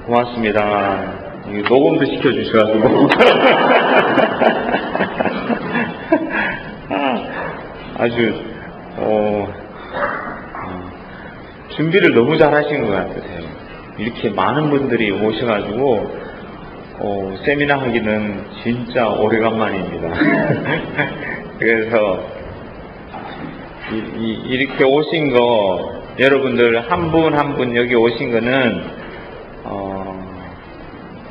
고맙습니다. 녹음도 시켜주셔가지고 아주 준비를 너무 잘 하신 것 같으세요. 이렇게 많은 분들이 오셔가지고 세미나 하기는 진짜 오래간만입니다. 그래서 이렇게 오신 거, 여러분들 한 분 한 분 여기 오신 거는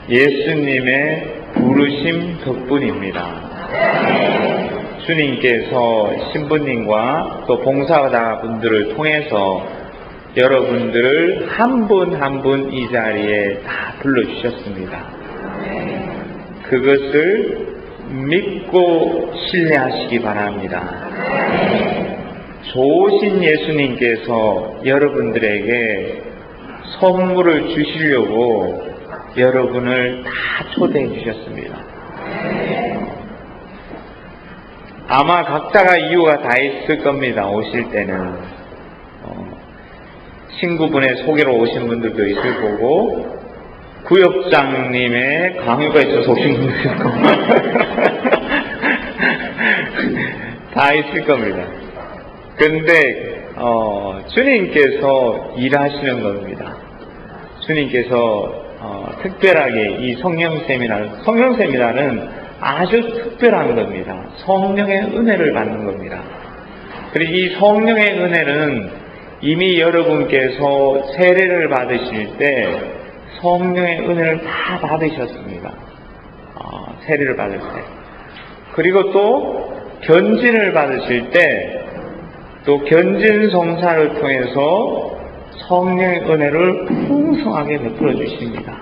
예수님의 부르심 덕분입니다. 주님께서 신부님과 또 봉사자분들을 통해서 여러분들을 한 분 한 분 이 자리에 다 불러주셨습니다. 그것을 믿고 신뢰하시기 바랍니다. 좋으신 예수님께서 여러분들에게 선물을 주시려고 여러분을 다 초대해 주셨습니다. 아마 각자가 이유가 다 있을 겁니다. 오실 때는 친구분의 소개로 오신 분들도 있을 거고, 구역장님의 강요가 있어서 오신 분도 있을 거고 다 있을 겁니다. 근데 주님께서 일하시는 겁니다. 주님께서 특별하게 이 성령 세미나는 아주 특별한 겁니다. 성령의 은혜를 받는 겁니다. 그리고 이 성령의 은혜는 이미 여러분께서 세례를 받으실 때 성령의 은혜를 다 받으셨습니다. 세례를 받을 때. 그리고 또 견진을 받으실 때 또 견진 성사를 통해서 성령의 은혜를 풍성하게 베풀어 주십니다.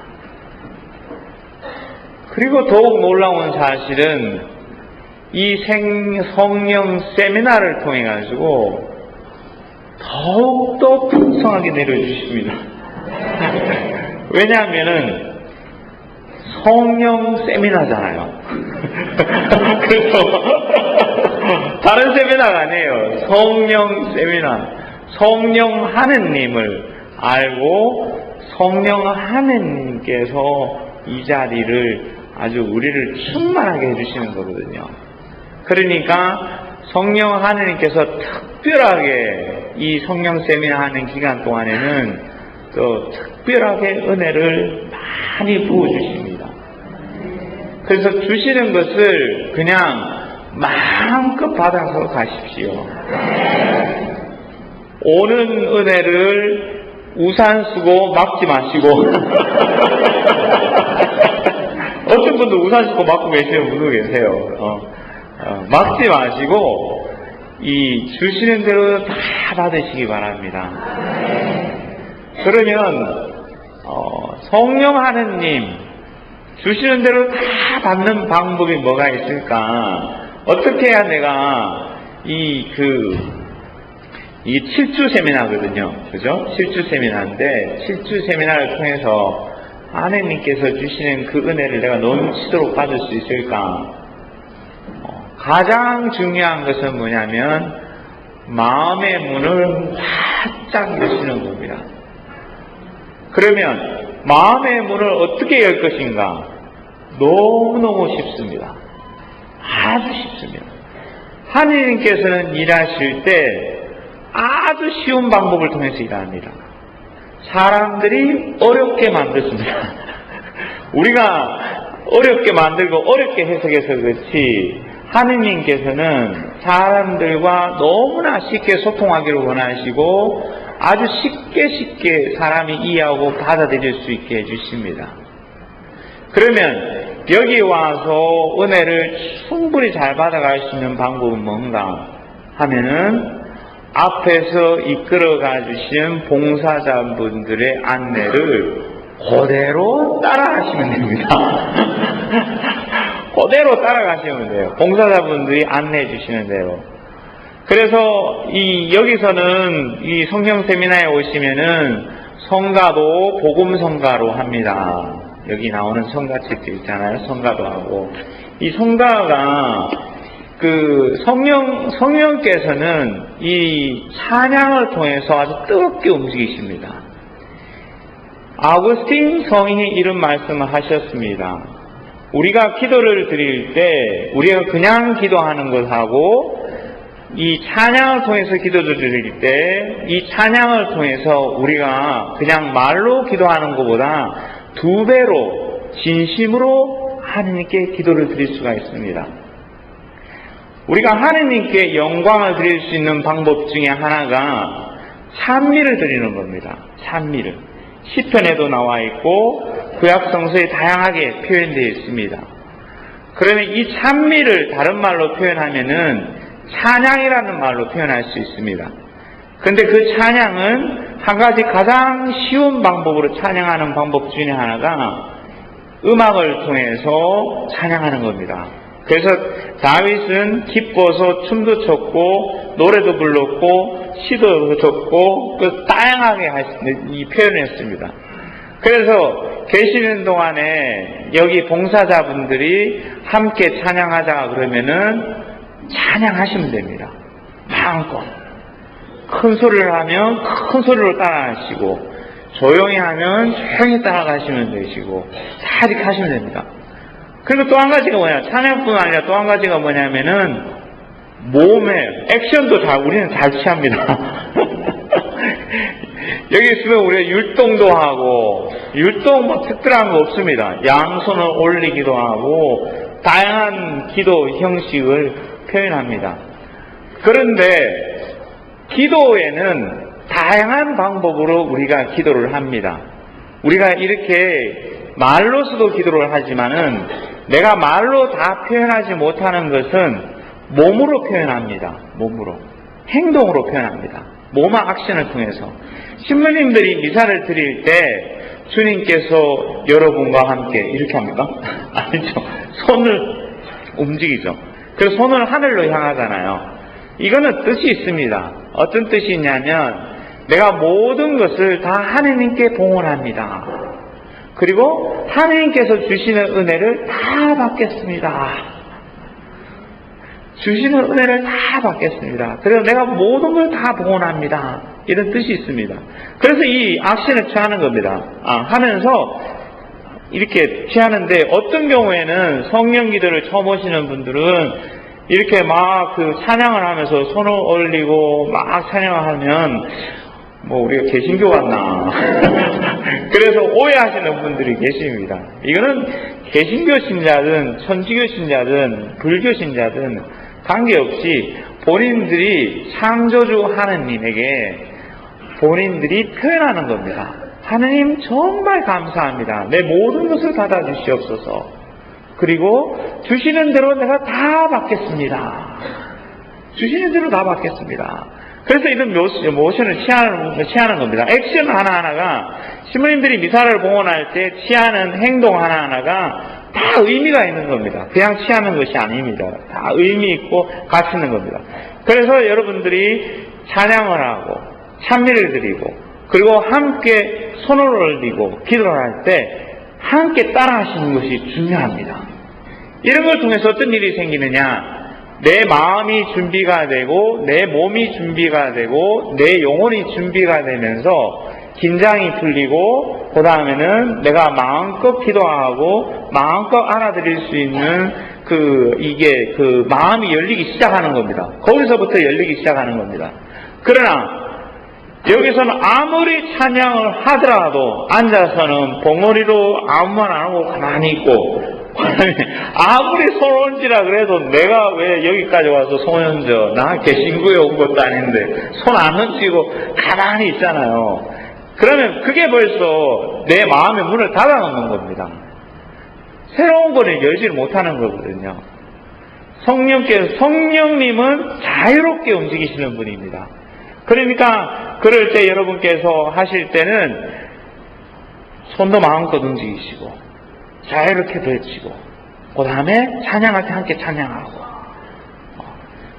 그리고 더욱 놀라운 사실은 이 성령 세미나를 통해 가지고 더욱더 풍성하게 내려주십니다. 왜냐하면은 성령 세미나잖아요. 그래서 다른 세미나가 아니에요. 성령 세미나. 성령 하느님을 알고 성령 하느님께서 이 자리를 아주 우리를 충만하게 해주시는 거거든요. 그러니까 성령 하느님께서 특별하게 이 성령 세미나 하는 기간 동안에는 또 특별하게 은혜를 많이 부어주십니다. 그래서 주시는 것을 그냥 마음껏 받아서 가십시오. 오는 은혜를 우산 쓰고 막지 마시고 어떤 분도 우산 쓰고 막고 계시는 분도 계세요. 막지 마시고 이 주시는 대로 다 받으시기 바랍니다. 그러면 성령 하느님 주시는 대로 다 받는 방법이 뭐가 있을까? 어떻게 해야 내가 이 7주 세미나거든요. 그죠? 7주 세미나인데 7주 세미나를 통해서 하느님께서 주시는 그 은혜를 내가 넘치도록 받을 수 있을까? 가장 중요한 것은 뭐냐면 마음의 문을 활짝 여시는 겁니다. 그러면 마음의 문을 어떻게 열 것인가? 너무너무 쉽습니다. 아주 쉽습니다. 하느님께서는 일하실 때 아주 쉬운 방법을 통해서 일합니다. 사람들이 어렵게 만들습니다. 우리가 어렵게 만들고 어렵게 해석해서 그렇지 하느님께서는 사람들과 너무나 쉽게 소통하기를 원하시고 아주 쉽게 사람이 이해하고 받아들일 수 있게 해주십니다. 그러면 여기 와서 은혜를 충분히 잘 받아갈 수 있는 방법은 뭔가 하면은 앞에서 이끌어가 주신 봉사자분들의 안내를 그대로 따라가시면 됩니다. 그대로 따라가시면 돼요. 봉사자분들이 안내해 주시는 대로. 그래서 여기서는 이 성경 세미나에 오시면은 성가도 복음 성가로 합니다. 여기 나오는 성가책도 있잖아요. 성가도 하고. 이 성가가 성령께서는 이 찬양을 통해서 아주 뜨겁게 움직이십니다. 아우구스틴 성인이 이런 말씀을 하셨습니다. 우리가 기도를 드릴 때 우리가 그냥 기도하는 것하고 이 찬양을 통해서 기도를 드릴 때 이 찬양을 통해서 우리가 그냥 말로 기도하는 것보다 2배로 진심으로 하나님께 기도를 드릴 수가 있습니다. 우리가 하나님께 영광을 드릴 수 있는 방법 중에 하나가 찬미를 드리는 겁니다. 찬미를. 시편에도 나와 있고 구약 성서에 다양하게 표현되어 있습니다. 그러면 이 찬미를 다른 말로 표현하면은 찬양이라는 말로 표현할 수 있습니다. 근데 그 찬양은 한 가지 가장 쉬운 방법으로 찬양하는 방법 중에 하나가 음악을 통해서 찬양하는 겁니다. 그래서 다윗은 기뻐서 춤도 췄고 노래도 불렀고 시도 췄고 다양하게 이 표현했습니다. 그래서 계시는 동안에 여기 봉사자분들이 함께 찬양하자 그러면은 찬양하시면 됩니다. 마음껏. 큰 소리를 하면 큰 소리로 따라하시고 조용히 하면 조용히 따라가시면 되시고 다 이렇게 하시면 됩니다. 그리고 또 한 가지가 찬양뿐 아니라 또 한 가지가 뭐냐면은 몸에 액션도 우리는 잘 취합니다. 여기 있으면 우리가 율동도 하고 율동 특별한 거 없습니다. 양손을 올리기도 하고 다양한 기도 형식을 표현합니다. 그런데 기도에는 다양한 방법으로 우리가 기도를 합니다. 우리가 이렇게 말로서도 기도를 하지만은 내가 말로 다 표현하지 못하는 것은 몸으로 표현합니다. 몸으로. 행동으로 표현합니다. 몸의 액션을 통해서. 신부님들이 미사를 드릴 때 주님께서 여러분과 함께 이렇게 합니까? 아니죠. 손을 움직이죠. 그래서 손을 하늘로 향하잖아요. 이거는 뜻이 있습니다. 어떤 뜻이 있냐면 내가 모든 것을 다 하느님께 봉헌합니다. 그리고 하느님께서 주시는 은혜를 다 받겠습니다. 주시는 은혜를 다 받겠습니다. 그래서 내가 모든 걸 다 봉헌합니다. 이런 뜻이 있습니다. 그래서 이 액션을 취하는 겁니다. 하면서 이렇게 취하는데 어떤 경우에는 성령 기도를 처음 오시는 분들은 이렇게 막 찬양을 하면서 손을 올리고 막 찬양을 하면 우리가 개신교 같나. 그래서 오해하시는 분들이 계십니다. 이거는 개신교 신자든 천주교 신자든 불교 신자든 관계없이 본인들이 창조주 하느님에게 본인들이 표현하는 겁니다. 하느님 정말 감사합니다. 내 모든 것을 받아주시옵소서. 그리고 주시는 대로 내가 다 받겠습니다. 주시는 대로 다 받겠습니다. 그래서 이런 모션을 취하는 겁니다. 액션 하나하나가 신부님들이 미사를 봉헌할 때 취하는 행동 하나하나가 다 의미가 있는 겁니다. 그냥 취하는 것이 아닙니다. 다 의미 있고 가치 있는 겁니다. 그래서 여러분들이 찬양을 하고 찬미를 드리고 그리고 함께 손을 올리고 기도를 할 때 함께 따라하시는 것이 중요합니다. 이런 걸 통해서 어떤 일이 생기느냐? 내 마음이 준비가 되고 내 몸이 준비가 되고 내 영혼이 준비가 되면서 긴장이 풀리고 그 다음에는 내가 마음껏 기도하고 마음껏 알아들일 수 있는 마음이 열리기 시작하는 겁니다. 거기서부터 열리기 시작하는 겁니다. 그러나 여기서는 아무리 찬양을 하더라도 앉아서는 벙어리로 아무 말 안 하고 가만히 있고 아무리 손 얹으라 그래도 내가 왜 여기까지 와서 손 얹어? 나 개신교에 온 것도 아닌데 손 안 얹히고 가만히 있잖아요. 그러면 그게 벌써 내 마음의 문을 닫아놓는 겁니다. 새로운 거를 열지를 못하는 거거든요. 성령님은 자유롭게 움직이시는 분입니다. 그러니까 그럴 때 여러분께서 하실 때는 손도 마음껏 움직이시고 자유롭게 펼치고 그 다음에 찬양할 때 함께 찬양하고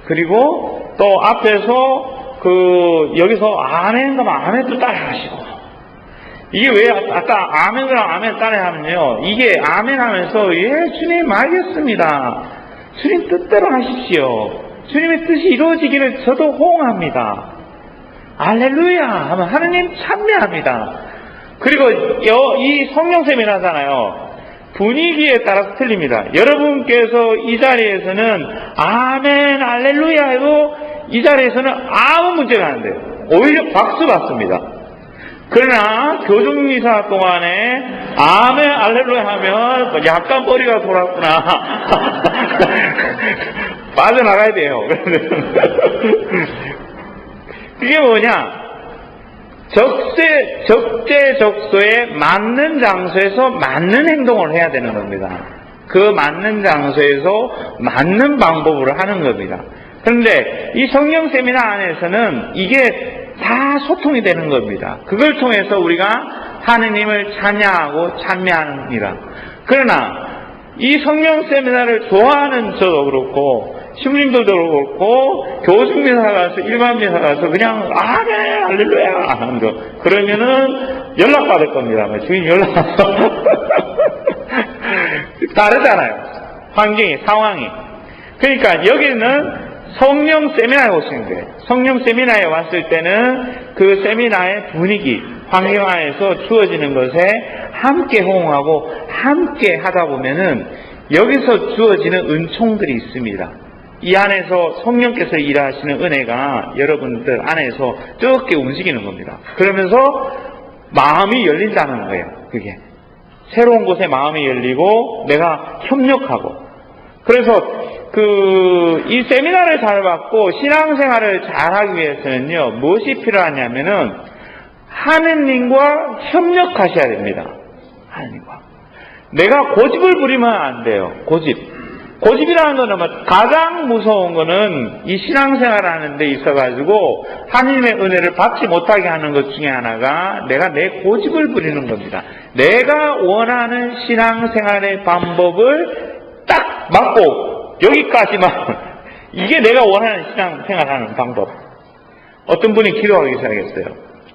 그리고 또 앞에서 여기서 아멘 그러면 아멘도 따라 하시고 이게 왜 아까 아멘 그러면 아멘 따라 하면요 이게 아멘 하면서 예 주님 알겠습니다. 주님 뜻대로 하십시오. 주님의 뜻이 이루어지기를 저도 호응합니다. 할렐루야 하면 하느님 찬미합니다. 그리고 이 성령 세미나잖아요. 분위기에 따라서 틀립니다. 여러분께서 이 자리에서는 아멘 할렐루야 해도 이 자리에서는 아무 문제가 안 돼요. 오히려 박수 받습니다. 그러나 교중미사 동안에 아멘 할렐루야 하면 약간 머리가 돌았구나 빠져나가야 돼요. 그게 뭐냐? 적재적소에 맞는 장소에서 맞는 행동을 해야 되는 겁니다. 그 맞는 장소에서 맞는 방법으로 하는 겁니다. 그런데 이 성령 세미나 안에서는 이게 다 소통이 되는 겁니다. 그걸 통해서 우리가 하느님을 찬양하고 찬미합니다. 그러나 이 성령 세미나를 좋아하는 저도 그렇고 신부님들도 그렇고 교중미사 가서 일반미사 가서 그냥 아멘 할렐루야 하는 거 그러면은 연락받을 겁니다. 주인 연락 와서 다르잖아요. 환경이 상황이. 그러니까 여기는 성령 세미나에 오신 거예요. 성령 세미나에 왔을 때는 그 세미나의 분위기 환경 안에서 주어지는 것에 함께 호응하고 함께 하다 보면은 여기서 주어지는 은총들이 있습니다. 이 안에서 성령께서 일하시는 은혜가 여러분들 안에서 뜨겁게 움직이는 겁니다. 그러면서 마음이 열린다는 거예요. 그게 새로운 곳에 마음이 열리고 내가 협력하고 그래서 이 세미나를 잘 받고 신앙생활을 잘하기 위해서는요 무엇이 필요하냐면은 하느님과 협력하셔야 됩니다. 하느님과 내가 고집을 부리면 안 돼요. 고집이라는 거는 가장 무서운 거는 이 신앙생활 하는 데 있어가지고 하느님의 은혜를 받지 못하게 하는 것 중에 하나가 내가 내 고집을 부리는 겁니다. 내가 원하는 신앙생활의 방법을 딱 맞고 여기까지만 이게 내가 원하는 신앙생활 하는 방법. 어떤 분이 기도하기 시작했어요.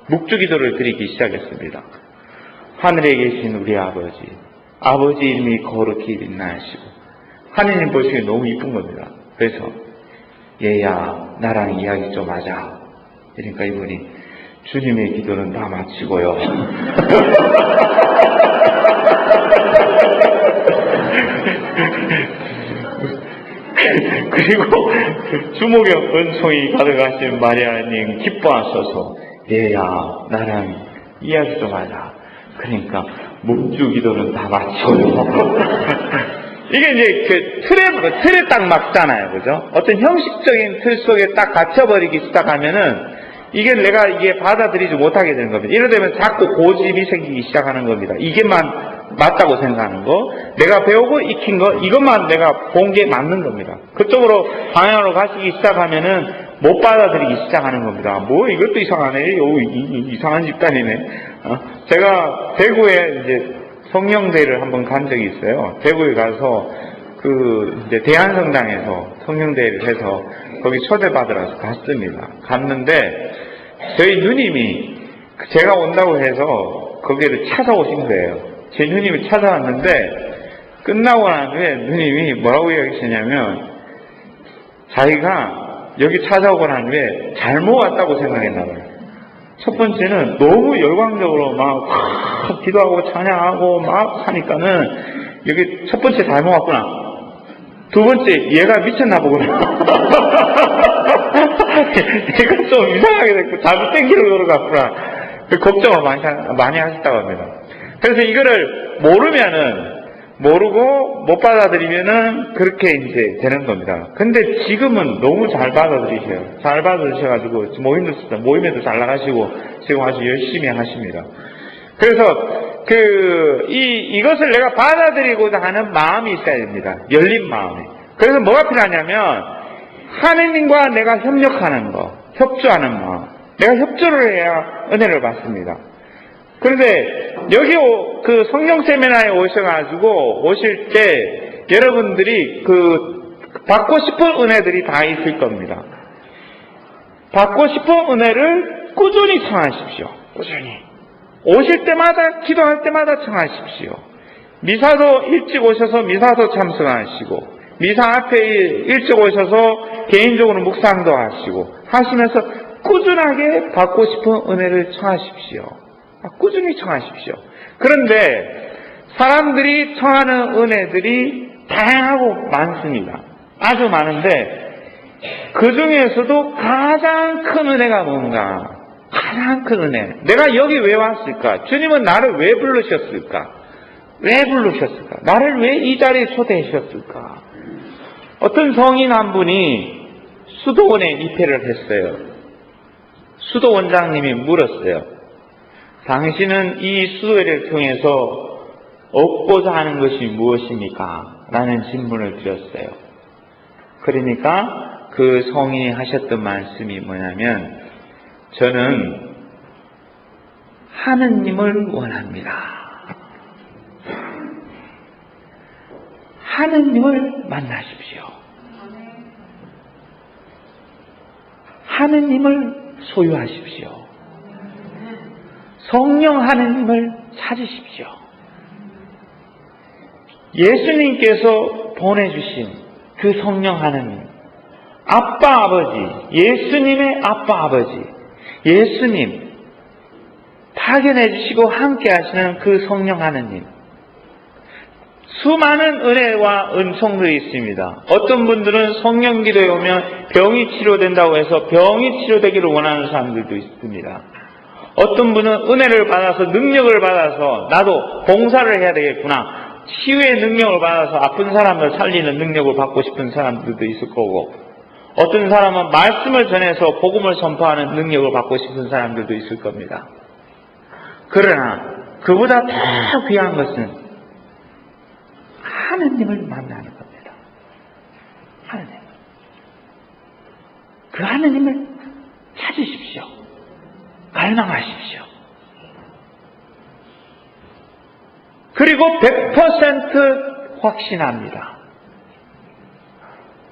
묵주기도를 드리기 시작했습니다. 하늘에 계신 우리 아버지 이름이 거룩히 빛나시고 하느님 보시기에 너무 이쁜 겁니다. 그래서 얘야 나랑 이야기 좀 하자. 그러니까 이분이 주님의 기도는 다 마치고요. 그리고 주목의 은총이 가득하신 마리아님 기뻐하셔서 얘야 나랑 이야기 좀 하자. 그러니까 묵주 기도는 다 마치고요. 이게 이제 그 틀에 딱 맞잖아요. 그죠? 어떤 형식적인 틀 속에 딱 갇혀버리기 시작하면은 이게 받아들이지 못하게 되는 겁니다. 이러되면 자꾸 고집이 생기기 시작하는 겁니다. 이게만 맞다고 생각하는 거, 내가 배우고 익힌 거, 이것만 내가 본 게 맞는 겁니다. 그쪽으로 방향으로 가시기 시작하면은 못 받아들이기 시작하는 겁니다. 뭐 이것도 이상하네. 이상한 집단이네. 제가 대구에 이제 성령대회를 한번 간 적이 있어요. 대구에 가서 이제 대한성당에서 성령대회를 해서 거기 초대받으러 갔습니다. 갔는데 저희 누님이 제가 온다고 해서 거기를 찾아오신 거예요. 제 누님이 찾아왔는데 끝나고 난 후에 누님이 뭐라고 이야기하시냐면 자기가 여기 찾아오고 난 후에 잘못 왔다고 생각했나 봐요. 첫 번째는 너무 열광적으로 막 기도하고 찬양하고 막 하니까는 여기 첫 번째 잘못 왔구나. 두 번째 얘가 미쳤나 보구나. 얘가 좀 이상하게 됐고 자주 땡기러 들어갔구나. 걱정을 많이 하셨다고 합니다. 그래서 이거를 모르고 못 받아들이면은 그렇게 이제 되는 겁니다. 근데 지금은 너무 잘 받아들이셔요. 잘 받아들이셔가지고 모임에도 잘 나가시고 지금 아주 열심히 하십니다. 그래서 이것을 내가 받아들이고자 하는 마음이 있어야 됩니다. 열린 마음이. 그래서 뭐가 필요하냐면, 하느님과 내가 협력하는 거, 협조하는 마음. 내가 협조를 해야 은혜를 받습니다. 그런데 여기 성령 세미나에 오실 때 여러분들이 받고 싶은 은혜들이 다 있을 겁니다. 받고 싶은 은혜를 꾸준히 청하십시오. 꾸준히. 오실 때마다, 기도할 때마다 청하십시오. 미사도 일찍 오셔서 미사도 참석하시고, 미사 앞에 일찍 오셔서 개인적으로 묵상도 하시면서 꾸준하게 받고 싶은 은혜를 청하십시오. 꾸준히 청하십시오. 그런데 사람들이 청하는 은혜들이 다양하고 많습니다. 아주 많은데 그 중에서도 가장 큰 은혜가 뭔가? 가장 큰 은혜. 내가 여기 왜 왔을까? 주님은 나를 왜 부르셨을까? 왜 부르셨을까? 나를 왜 이 자리에 초대하셨을까? 어떤 성인 한 분이 수도원에 입회를 했어요. 수도 원장님이 물었어요. 당신은 이 수도회를 통해서 얻고자 하는 것이 무엇입니까? 라는 질문을 드렸어요. 그러니까 그 성인이 하셨던 말씀이 뭐냐면, 저는 하느님을 원합니다. 하느님을 만나십시오. 하느님을 소유하십시오. 성령 하느님을 찾으십시오. 예수님께서 보내주신 그 성령 하느님, 아빠 아버지, 예수님의 아빠 아버지, 예수님 파견해 주시고 함께 하시는 그 성령 하느님, 수많은 은혜와 은총들이 있습니다. 어떤 분들은 성령 기도에 오면 병이 치료된다고 해서 병이 치료되기를 원하는 사람들도 있습니다. 어떤 분은 은혜를 받아서 능력을 받아서 나도 봉사를 해야 되겠구나, 치유의 능력을 받아서 아픈 사람을 살리는 능력을 받고 싶은 사람들도 있을 거고, 어떤 사람은 말씀을 전해서 복음을 선포하는 능력을 받고 싶은 사람들도 있을 겁니다. 그러나 그보다 더 귀한 것은 하느님을 만나는 겁니다. 하느님. 그 하느님을 찾으십시오. 갈망하십시오. 그리고 100% 확신합니다.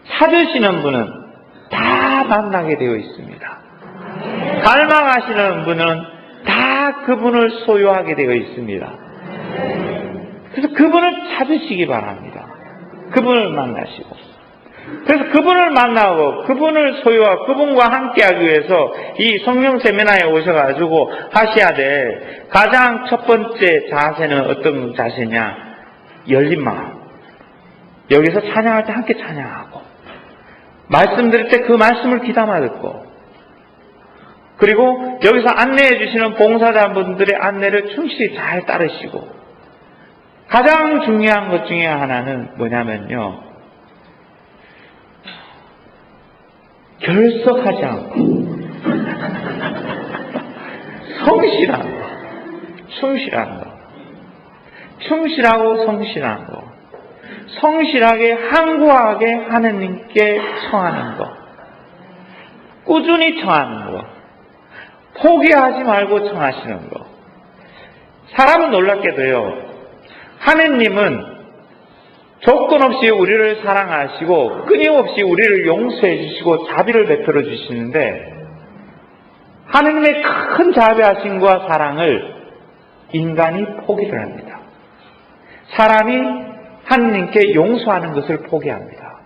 찾으시는 분은 다 만나게 되어 있습니다. 갈망하시는 분은 다 그분을 소유하게 되어 있습니다. 그래서 그분을 찾으시기 바랍니다. 그분을 만나시고. 그래서 그분을 만나고 그분을 소유하고 그분과 함께하기 위해서 이 성령 세미나에 오셔가지고 하셔야 될 가장 첫 번째 자세는 어떤 자세냐? 열린 마음. 여기서 찬양할 때 함께 찬양하고, 말씀 드릴 때 그 말씀을 귀담아 듣고, 그리고 여기서 안내해 주시는 봉사자분들의 안내를 충실히 잘 따르시고, 가장 중요한 것 중에 하나는 뭐냐면요, 결석하지 않고 성실한 거, 충실한 거, 충실하고 성실한 거, 성실하게 항구하게 하느님께 청하는 거, 꾸준히 청하는 거, 포기하지 말고 청하시는 거. 사람은 놀랍게도요, 하느님은 조건 없이 우리를 사랑하시고 끊임없이 우리를 용서해 주시고 자비를 베풀어 주시는데, 하느님의 큰 자비하심과 사랑을 인간이 포기를 합니다. 사람이 하느님께 용서하는 것을 포기합니다.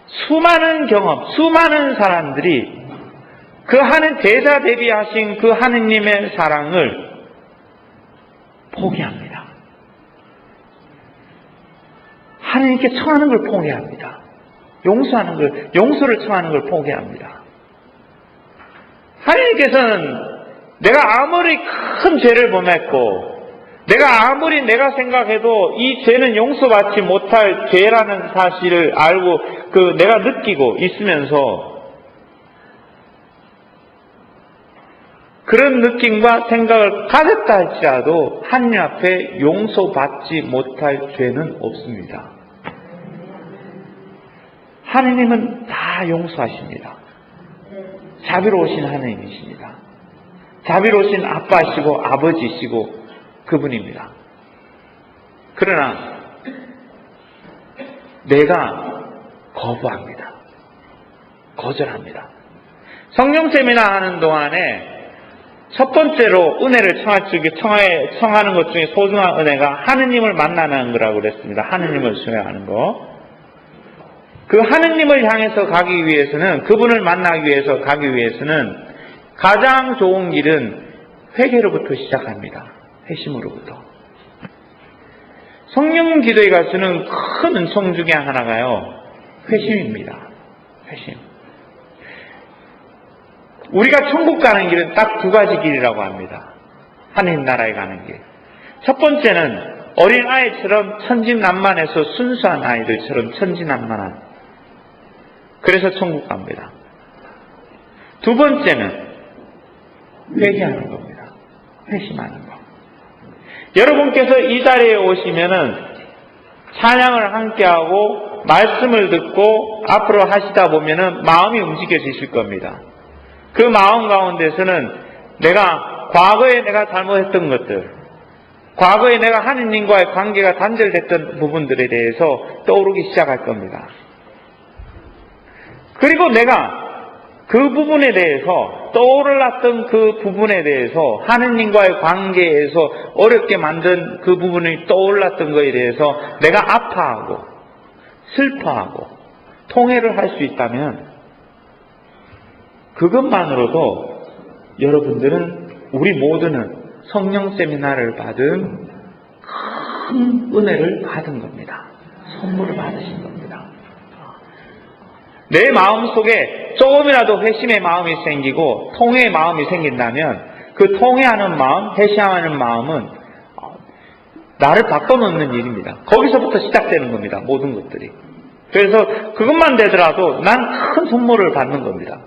수많은 경험, 수많은 사람들이 그 하는 대자 대비하신 그 하느님의 사랑을 포기합니다. 하느님께 청하는 걸 포기합니다. 용서하는 걸, 용서를 청하는 걸 포기합니다. 하느님께서는 내가 아무리 큰 죄를 범했고, 내가 아무리 내가 생각해도 이 죄는 용서받지 못할 죄라는 사실을 알고 내가 느끼고 있으면서 그런 느낌과 생각을 가졌다 할지라도 하나님 앞에 용서받지 못할 죄는 없습니다. 하느님은 다 용서하십니다. 자비로우신 하느님이십니다. 자비로우신 아빠시고 아버지시고 그분입니다. 그러나 내가 거부합니다. 거절합니다. 성령 세미나 하는 동안에 첫 번째로 은혜를 청하는 것 중에 소중한 은혜가 하느님을 만나는 거라고 그랬습니다. 하느님을 수행하는 거. 그 하느님을 향해서 가기 위해서는, 그분을 만나기 위해서 가기 위해서는 가장 좋은 길은 회개로부터 시작합니다. 회심으로부터. 성령 기도에 가서는 큰 은총 중에 하나가요, 회심입니다. 회심. 우리가 천국 가는 길은 딱 두 가지 길이라고 합니다. 하느님 나라에 가는 길. 첫 번째는 어린 아이처럼 천진난만해서 순수한 아이들처럼 천진난만한, 그래서 천국 갑니다. 두 번째는 회개하는 겁니다. 회심하는 거. 여러분께서 이 자리에 오시면은 찬양을 함께하고 말씀을 듣고 앞으로 하시다 보면은 마음이 움직여지실 겁니다. 그 마음 가운데서는 과거에 내가 잘못했던 것들, 과거에 내가 하느님과의 관계가 단절됐던 부분들에 대해서 떠오르기 시작할 겁니다. 그리고 내가 그 부분에 대해서, 떠올랐던 그 부분에 대해서, 하느님과의 관계에서 어렵게 만든 그 부분이 떠올랐던 것에 대해서 내가 아파하고 슬퍼하고 통회를 할 수 있다면 그것만으로도 여러분들은, 우리 모두는 성령 세미나를 받은 큰 은혜를 받은 겁니다. 선물을 받으신 겁니다. 내 마음속에 조금이라도 회심의 마음이 생기고 통회의 마음이 생긴다면 그 통회하는 마음, 회심하는 마음은 나를 바꿔놓는 일입니다. 거기서부터 시작되는 겁니다. 모든 것들이. 그래서 그것만 되더라도 난 큰 선물을 받는 겁니다.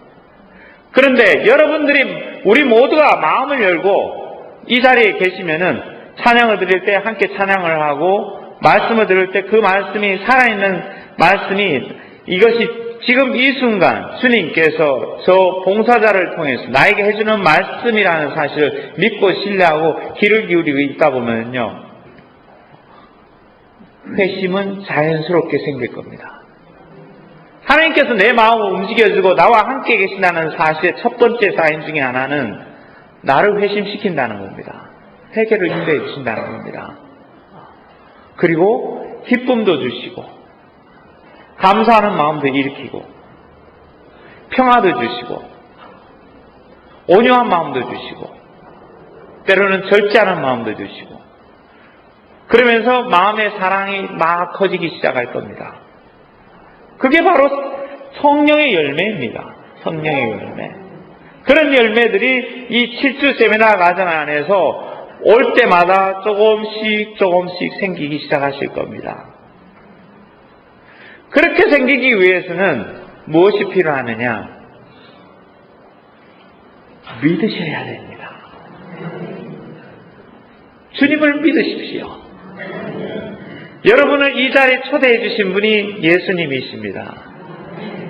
그런데 여러분들이, 우리 모두가 마음을 열고 이 자리에 계시면은 찬양을 드릴 때 함께 찬양을 하고 말씀을 들을 때 그 말씀이, 살아있는 말씀이, 이것이 지금 이 순간 주님께서 저 봉사자를 통해서 나에게 해주는 말씀이라는 사실을 믿고 신뢰하고 귀를 기울이고 있다 보면요, 회심은 자연스럽게 생길 겁니다. 하나님께서 내 마음을 움직여주고 나와 함께 계신다는 사실의 첫 번째 사인 중에 하나는 나를 회심시킨다는 겁니다. 회개를 인도해 주신다는 겁니다. 그리고 기쁨도 주시고 감사하는 마음도 일으키고 평화도 주시고 온유한 마음도 주시고 때로는 절제하는 마음도 주시고, 그러면서 마음의 사랑이 막 커지기 시작할 겁니다. 그게 바로 성령의 열매입니다. 성령의 열매. 그런 열매들이 이 7주 세미나 과정 안에서 올 때마다 조금씩 생기기 시작하실 겁니다. 그렇게 생기기 위해서는 무엇이 필요하느냐? 믿으셔야 됩니다. 주님을 믿으십시오. 여러분을 이 자리에 초대해 주신 분이 예수님이십니다.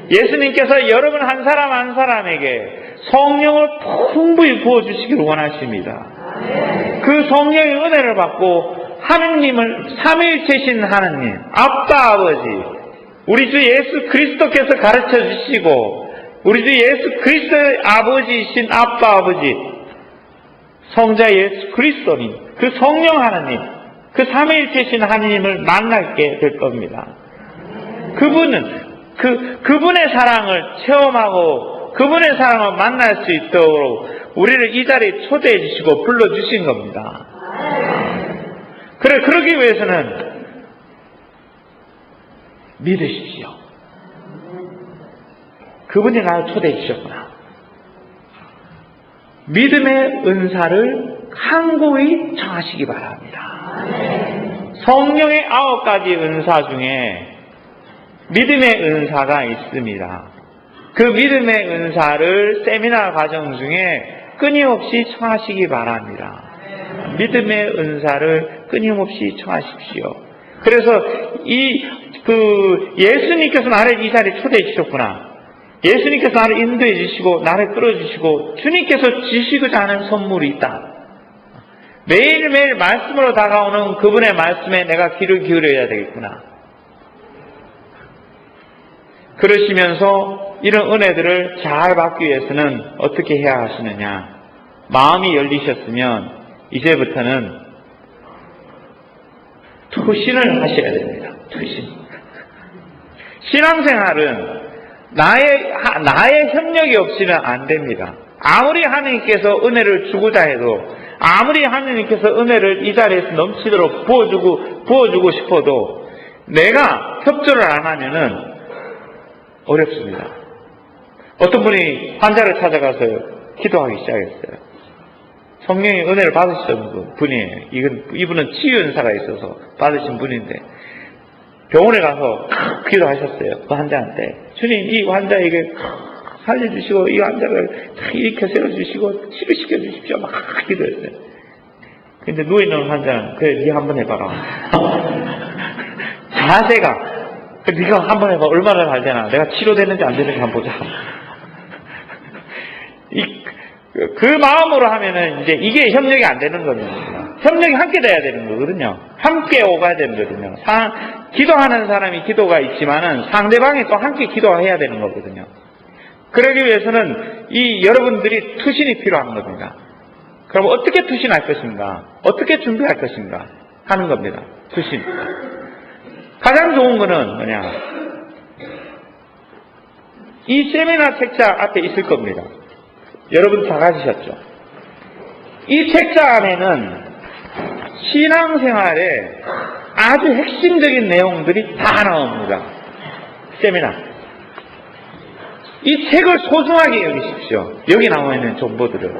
예수님께서 여러분 한 사람 한 사람에게 성령을 풍부히 부어주시기를 원하십니다. 그 성령의 은혜를 받고 하느님을, 삼위일체신 하느님, 아빠 아버지, 우리 주 예수 그리스도께서 가르쳐 주시고 우리 주 예수 그리스도의 아버지이신 아빠 아버지, 성자 예수 그리스도님, 그 성령 하나님, 그 삼위일체신 하느님을 만나게 될 겁니다. 그분은 그분의 사랑을 체험하고 그분의 사랑을 만날 수 있도록 우리를 이 자리에 초대해 주시고 불러주신 겁니다. 그러기 위해서는 믿으십시오. 그분이 나를 초대해 주셨구나. 믿음의 은사를 항고히 청하시기 바랍니다. 성령의 9가지 은사 중에 믿음의 은사가 있습니다. 그 믿음의 은사를 세미나 과정 중에 끊임없이 청하시기 바랍니다. 믿음의 은사를 끊임없이 청하십시오. 그래서 예수님께서 나를 이 자리에 초대해 주셨구나. 예수님께서 나를 인도해 주시고 나를 끌어주시고 주님께서 주시고자 하는 선물이 있다. 매일매일 말씀으로 다가오는 그분의 말씀에 내가 귀를 기울여야 되겠구나. 그러시면서 이런 은혜들을 잘 받기 위해서는 어떻게 해야 하시느냐. 마음이 열리셨으면 이제부터는 투신을 하셔야 됩니다. 투신. 신앙생활은 나의 협력이 없이는 안 됩니다. 아무리 하느님께서 은혜를 주고자 해도, 아무리 하느님께서 은혜를 이 자리에서 넘치도록 부어주고 싶어도 내가 협조를 안 하면은 어렵습니다. 어떤 분이 환자를 찾아가서 기도하기 시작했어요. 성령의 은혜를 받으셨던 분이에요. 이분은 치유 은사가 있어서 받으신 분인데 병원에 가서 기도하셨어요. 그 환자한테. 주님, 이 환자에게 살려주시고 이 환자를 일으켜 세워주시고 치료시켜 주십시오. 막 기도했어요. 근데 누워있는 환자는 그래, 네 한번 해봐라. 자세가 네가 한번 해봐. 얼마나 잘 되나. 내가 치료되는지 안 되는지 한번 보자. 그 마음으로 하면은 이제 이게 협력이 안 되는 겁니다. 협력이 함께 돼야 되는 거거든요. 함께 오가야 되는 거거든요. 기도하는 사람이 기도가 있지만은 상대방이 또 함께 기도해야 되는 거거든요. 그러기 위해서는 여러분들이 투신이 필요한 겁니다. 그럼 어떻게 투신할 것인가? 어떻게 준비할 것인가? 하는 겁니다. 투신. 가장 좋은 거는 뭐냐? 이 세미나 책자 앞에 있을 겁니다. 여러분 다 가지셨죠? 이 책자 안에는 신앙생활의 아주 핵심적인 내용들이 다 나옵니다. 세미나. 이 책을 소중하게 여기십시오. 여기 나와 있는 정보들을.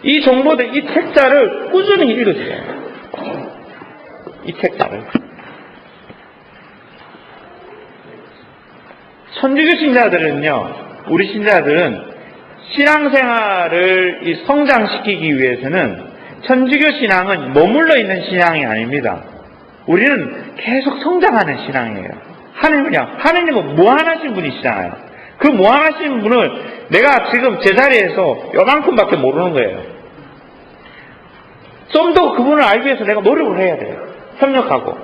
이 정보들, 이 책자를 꾸준히 읽으세요. 이 책자를. 천주교 신자들은요, 우리 신자들은 신앙생활을 성장시키기 위해서는 천주교 신앙은 머물러 있는 신앙이 아닙니다. 우리는 계속 성장하는 신앙이에요. 하느님은 무한하신 분이시잖아요. 그 무한하신 분을 내가 지금 제자리에서 요만큼밖에 모르는 거예요. 좀 더 그분을 알기 위해서 내가 노력을 해야 돼요. 협력하고.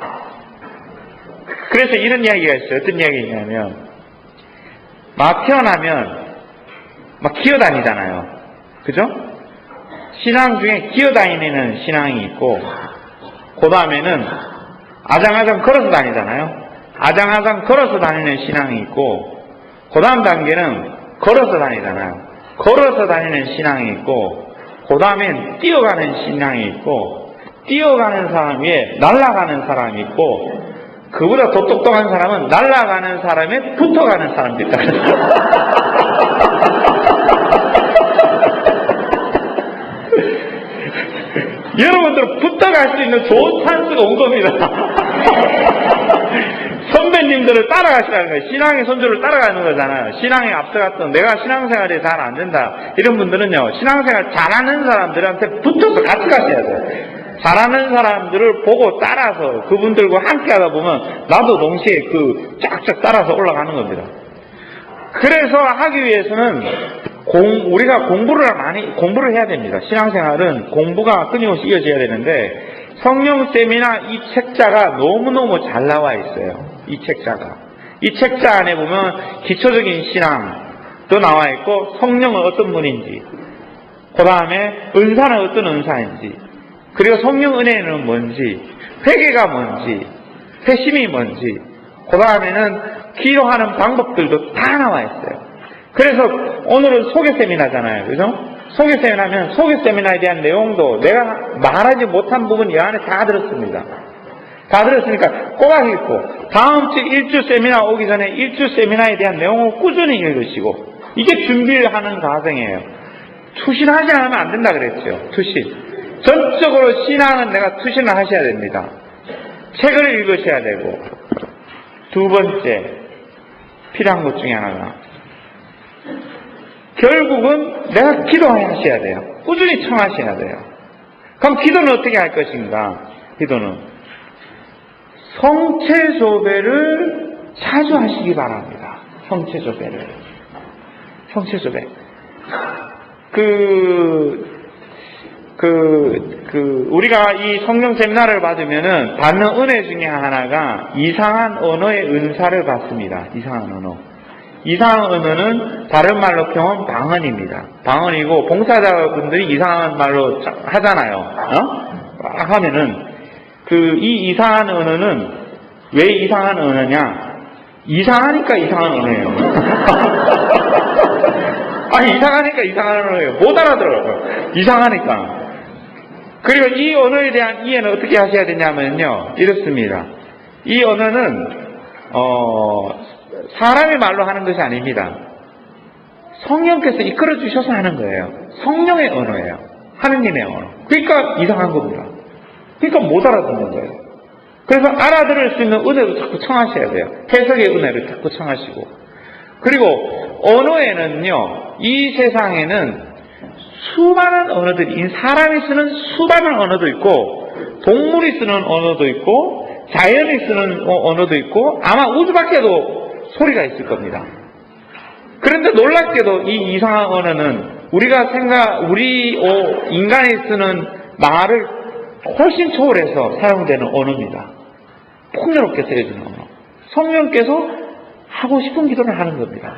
그래서 이런 이야기가 있어요. 어떤 이야기냐면 막 태어나면 막 기어다니잖아요. 그죠? 신앙 중에 기어다니는 신앙이 있고, 그 다음에는 아장아장 걸어서 다니잖아요. 아장아장 걸어서 다니는 신앙이 있고, 그 다음 단계는 걸어서 다니잖아요. 걸어서 다니는 신앙이 있고, 그 다음엔 뛰어가는 신앙이 있고, 뛰어가는 사람 위에 날아가는 사람이 있고, 그보다 더 똑똑한 사람은 날아가는 사람에 붙어가는 사람도 있다. 여러분들 붙어갈 수 있는 좋은 찬스가 온 겁니다. 선배님들을 따라가시라는 거예요. 신앙의 선조를 따라가는 거잖아요. 신앙에 앞서갔던 내가 신앙생활이 잘 안 된다. 이런 분들은요, 신앙생활 잘하는 사람들한테 붙어서 같이 가셔야 돼요. 잘하는 사람들을 보고 따라서 그분들과 함께 하다 보면 나도 동시에 쫙쫙 따라서 올라가는 겁니다. 그래서 하기 위해서는 우리가 공부를 해야 됩니다. 신앙생활은 공부가 끊임없이 이어져야 되는데, 성령 세미나 이 책자가 너무너무 잘 나와 있어요. 이 책자 안에 보면 기초적인 신앙도 나와 있고, 성령은 어떤 분인지, 그 다음에 은사는 어떤 은사인지, 그리고 성령 은혜는 뭔지, 회개가 뭔지, 회심이 뭔지, 그 다음에는 기도하는 방법들도 다 나와 있어요. 그래서 오늘은 소개 세미나잖아요. 그죠? 소개 세미나면 소개 세미나에 대한 내용도 내가 말하지 못한 부분 이 안에 다 들었습니다. 다 들었으니까 꼬박 읽고, 다음 주 1주 세미나 오기 전에 1주 세미나에 대한 내용을 꾸준히 읽으시고, 이게 준비를 하는 과정이에요. 투신하지 않으면 안 된다 그랬죠. 투신. 전적으로 신앙은 내가 투신을 하셔야 됩니다. 책을 읽으셔야 되고, 두 번째 필요한 것 중에 하나가 결국은 내가 기도하셔야 돼요. 꾸준히 청하셔야 돼요. 그럼 기도는 어떻게 할 것인가? 기도는 성체조배를 자주 하시기 바랍니다. 성체조배를. 성체조배. 우리가 이 성령 세미나를 받으면은 받는 은혜 중에 하나가 이상한 언어의 은사를 받습니다. 이상한 언어. 이상한 언어는 다른 말로 표현 방언입니다. 방언이고 봉사자분들이 이상한 말로 하잖아요. 하면은 이 이상한 언어는 왜 이상한 언어냐? 이상하니까 이상한 언어예요. 이상하니까 이상한 언어예요. 못 알아들어요. 이상하니까. 그리고 이 언어에 대한 이해는 어떻게 하셔야 되냐면요. 이렇습니다. 이 언어는 사람의 말로 하는 것이 아닙니다. 성령께서 이끌어 주셔서 하는 거예요. 성령의 언어예요. 하느님의 언어. 그러니까 이상한 겁니다. 그러니까 못 알아듣는 거예요. 그래서 알아들을 수 있는 은혜로 자꾸 청하셔야 돼요. 해석의 은혜를 자꾸 청하시고. 그리고 언어에는요, 이 세상에는 수많은 언어들이, 사람이 쓰는 수많은 언어도 있고, 동물이 쓰는 언어도 있고, 자연이 쓰는 언어도 있고, 아마 우주 밖에도 소리가 있을 겁니다. 그런데 놀랍게도 이 이상한 언어는 우리 인간이 쓰는 말을 훨씬 초월해서 사용되는 언어입니다. 풍요롭게 쓰여지는 언어. 성령께서 하고 싶은 기도를 하는 겁니다.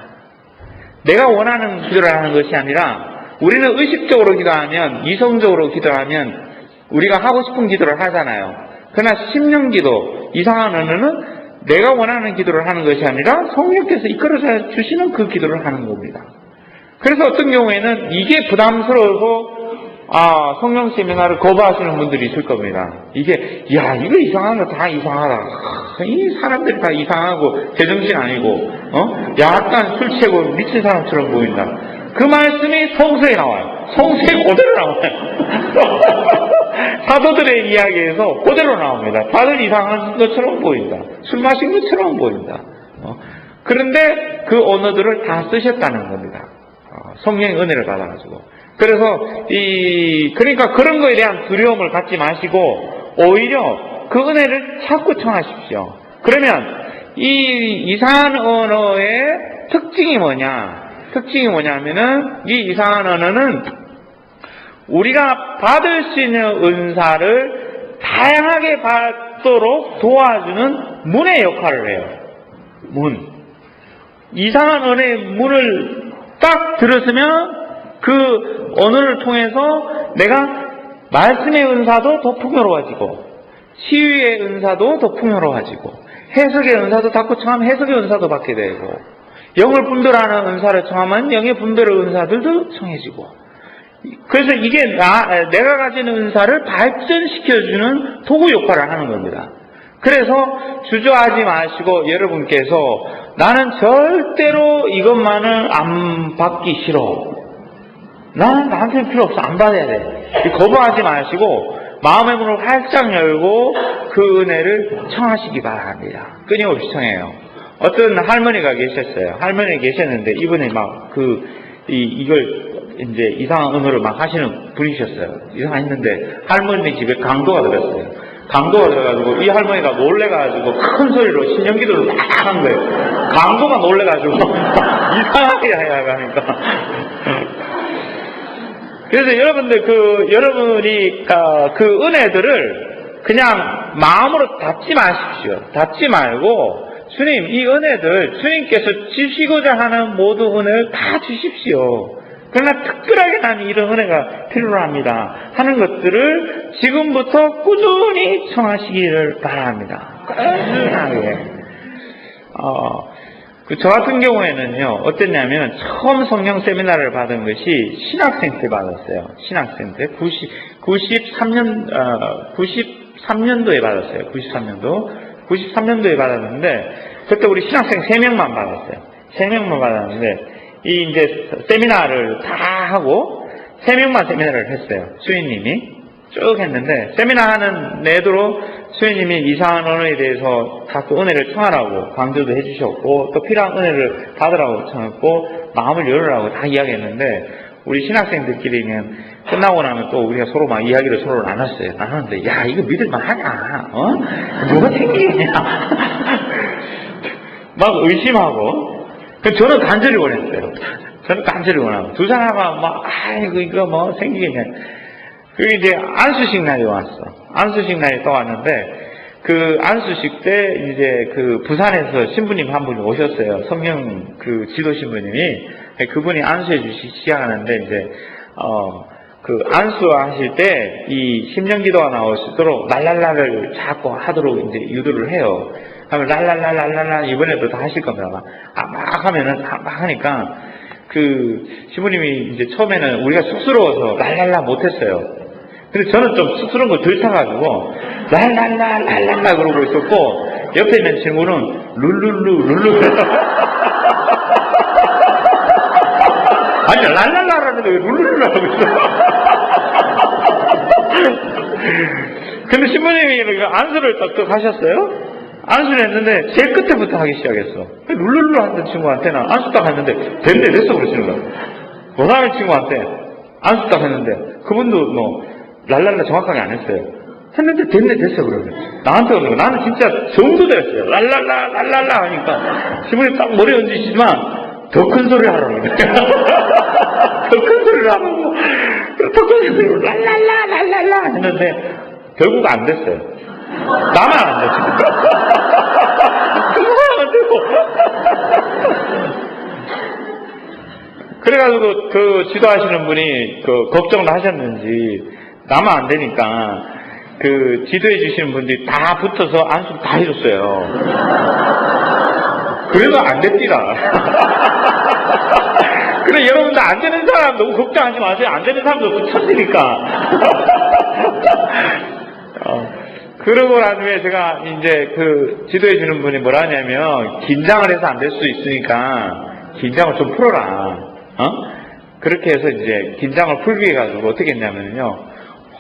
내가 원하는 기도를 하는 것이 아니라 우리는 의식적으로 기도하면, 이성적으로 기도하면 우리가 하고 싶은 기도를 하잖아요. 그러나 심령기도, 이상한 언어는 내가 원하는 기도를 하는 것이 아니라 성령께서 이끌어 주시는 그 기도를 하는 겁니다. 그래서 어떤 경우에는 이게 부담스러워서 성령 세미나를 거부하시는 분들이 있을 겁니다. 이거 이상한 거 다 이상하다. 이 사람들이 다 이상하고 제정신 아니고 약간 술 취하고 미친 사람처럼 보인다. 그 말씀이 성서에 나와요. 성서에 그대로 나와요. 사도들의 이야기에서 그대로 나옵니다. 다들 이상한 것처럼 보인다. 술 마신 것처럼 보인다. 그런데 그 언어들을 다 쓰셨다는 겁니다. 성령의 은혜를 받아가지고. 그래서 그러니까 그런 거에 대한 두려움을 갖지 마시고 오히려 그 은혜를 자꾸 청하십시오. 그러면 이 이상한 언어의 특징이 뭐냐면은 이 이상한 언어는 우리가 받을 수 있는 은사를 다양하게 받도록 도와주는 문의 역할을 해요. 문. 이상한 언어의 문을 딱 들었으면 그 언어를 통해서 내가 말씀의 은사도 더 풍요로워지고 치유의 은사도 더 풍요로워지고 해석의 은사도 자꾸 청하면 해석의 은사도 받게 되고 영을 분별하는 은사를 청하면 영의 분별의 은사들도 청해지고 그래서 이게 내가 가진 은사를 발전시켜주는 도구 역할을 하는 겁니다. 그래서 주저하지 마시고 여러분께서 나는 절대로 이것만은 안 받기 싫어. 나는 나한테는 필요 없어. 안 받아야 돼. 거부하지 마시고 마음의 문을 활짝 열고 그 은혜를 청하시기 바랍니다. 끊임없이 청해요. 어떤 할머니가 계셨어요. 할머니 계셨는데 이분이 막 이걸 이제 이상한 언어를 막 하시는 분이셨어요. 이상했는데 할머니 집에 강도가 들었어요. 강도가 들어가지고 이 할머니가 놀래가지고 큰 소리로 신령기도를 막 한 거예요. 강도가 놀래가지고 이상하게 하니까. 그래서 여러분들 여러분이 그 은혜들을 그냥 마음으로 닫지 마십시오. 닫지 말고 주님 이 은혜들 주님께서 주시고자 하는 모든 은혜를 다 주십시오. 그러나 특별하게 나는 이런 은혜가 필요합니다 하는 것들을 지금부터 꾸준히 청하시기를 바랍니다. 꾸준하게. 저 같은 경우에는요, 어땠냐면, 처음 성령 세미나를 받은 것이 신학생 때 받았어요. 신학생 때. 93년도에 받았어요. 93년도에 받았는데, 그때 우리 신학생 3명만 받았어요. 3명만 받았는데, 이제 세미나를 다 하고, 3명만 세미나를 했어요. 수인님이. 쭉 했는데, 세미나 하는 내도록 수인님이 이상한 언어에 대해서 자꾸 은혜를 청하라고 강조도 해주셨고, 또 필요한 은혜를 받으라고 청했고, 마음을 열으라고 다 이야기했는데, 우리 신학생들끼리는 끝나고 나면 또 우리가 서로 막 이야기를 서로 나눴는데, 야, 이거 믿을만 하냐? 뭐가 생기겠냐? 막 의심하고, 저는 간절히 원했어요. 저는 간절히 원하고, 두 사람은 막, 아이고, 이거 뭐 생기겠냐. 그리고 이제 안수식 날이 왔어. 안수식 날이 또 왔는데, 그 안수식 때 이제 그 부산에서 신부님 한 분이 오셨어요. 성령 그 지도 신부님이. 그분이 안수해 주시기 시작하는데, 이제, 그 안수하실 때 이 심령기도가 나올 수 있도록 랄랄라를 자꾸 하도록 이제 유도를 해요. 하면 랄랄라랄랄라 이번에도 다 하실 겁니다. 막 하면은 막 하니까 그 신부님이 이제 처음에는 우리가 쑥스러워서 랄랄라 못했어요. 근데 저는 좀 쑥스러운 걸 덜 타가지고 랄랄라 랄랄라 그러고 있었고, 옆에 있는 친구는 룰룰루 아니 랄랄라라는 게 룰룰루 하고 있어. 근데 신부님이 안수를 딱딱 하셨어요. 안수를 했는데 제일 끝에부터 하기 시작했어. 룰룰루 하던 친구한테는 안수 딱 했는데 됐어 그러시는 거야. 그 다음에 친구한테 안수 딱 했는데 그분도 뭐 랄랄라 정확하게 안 했어요. 했는데 됐어 그러면 나한테 오는 거. 나는 진짜 정도 됐어요. 랄랄라 랄랄라 하니까 신부님 딱 머리 얹으시지만 더 큰 소리를 하라는 거예요. 더 큰 소리를 하라고. 더 큰 소리로 랄랄라 했는데 결국 안 됐어요. 나만 안 됐어요. 그 사람은 되고. 그래가지고 그 지도하시는 분이 그 걱정을 하셨는지 나만 안 되니까 그 지도해 주시는 분들이 다 붙어서 안수 다 해줬어요. 그래도 안 됐디라. 그래, 여러분들 안 되는 사람 너무 걱정하지 마세요. 안 되는 사람도 붙였으니까. 그러고 난 후에 제가 이제 그 지도해 주는 분이 뭐라 하냐면, 긴장을 해서 안 될 수 있으니까 긴장을 좀 풀어라. 그렇게 해서 이제 긴장을 풀기 해가지고 어떻게 했냐면요.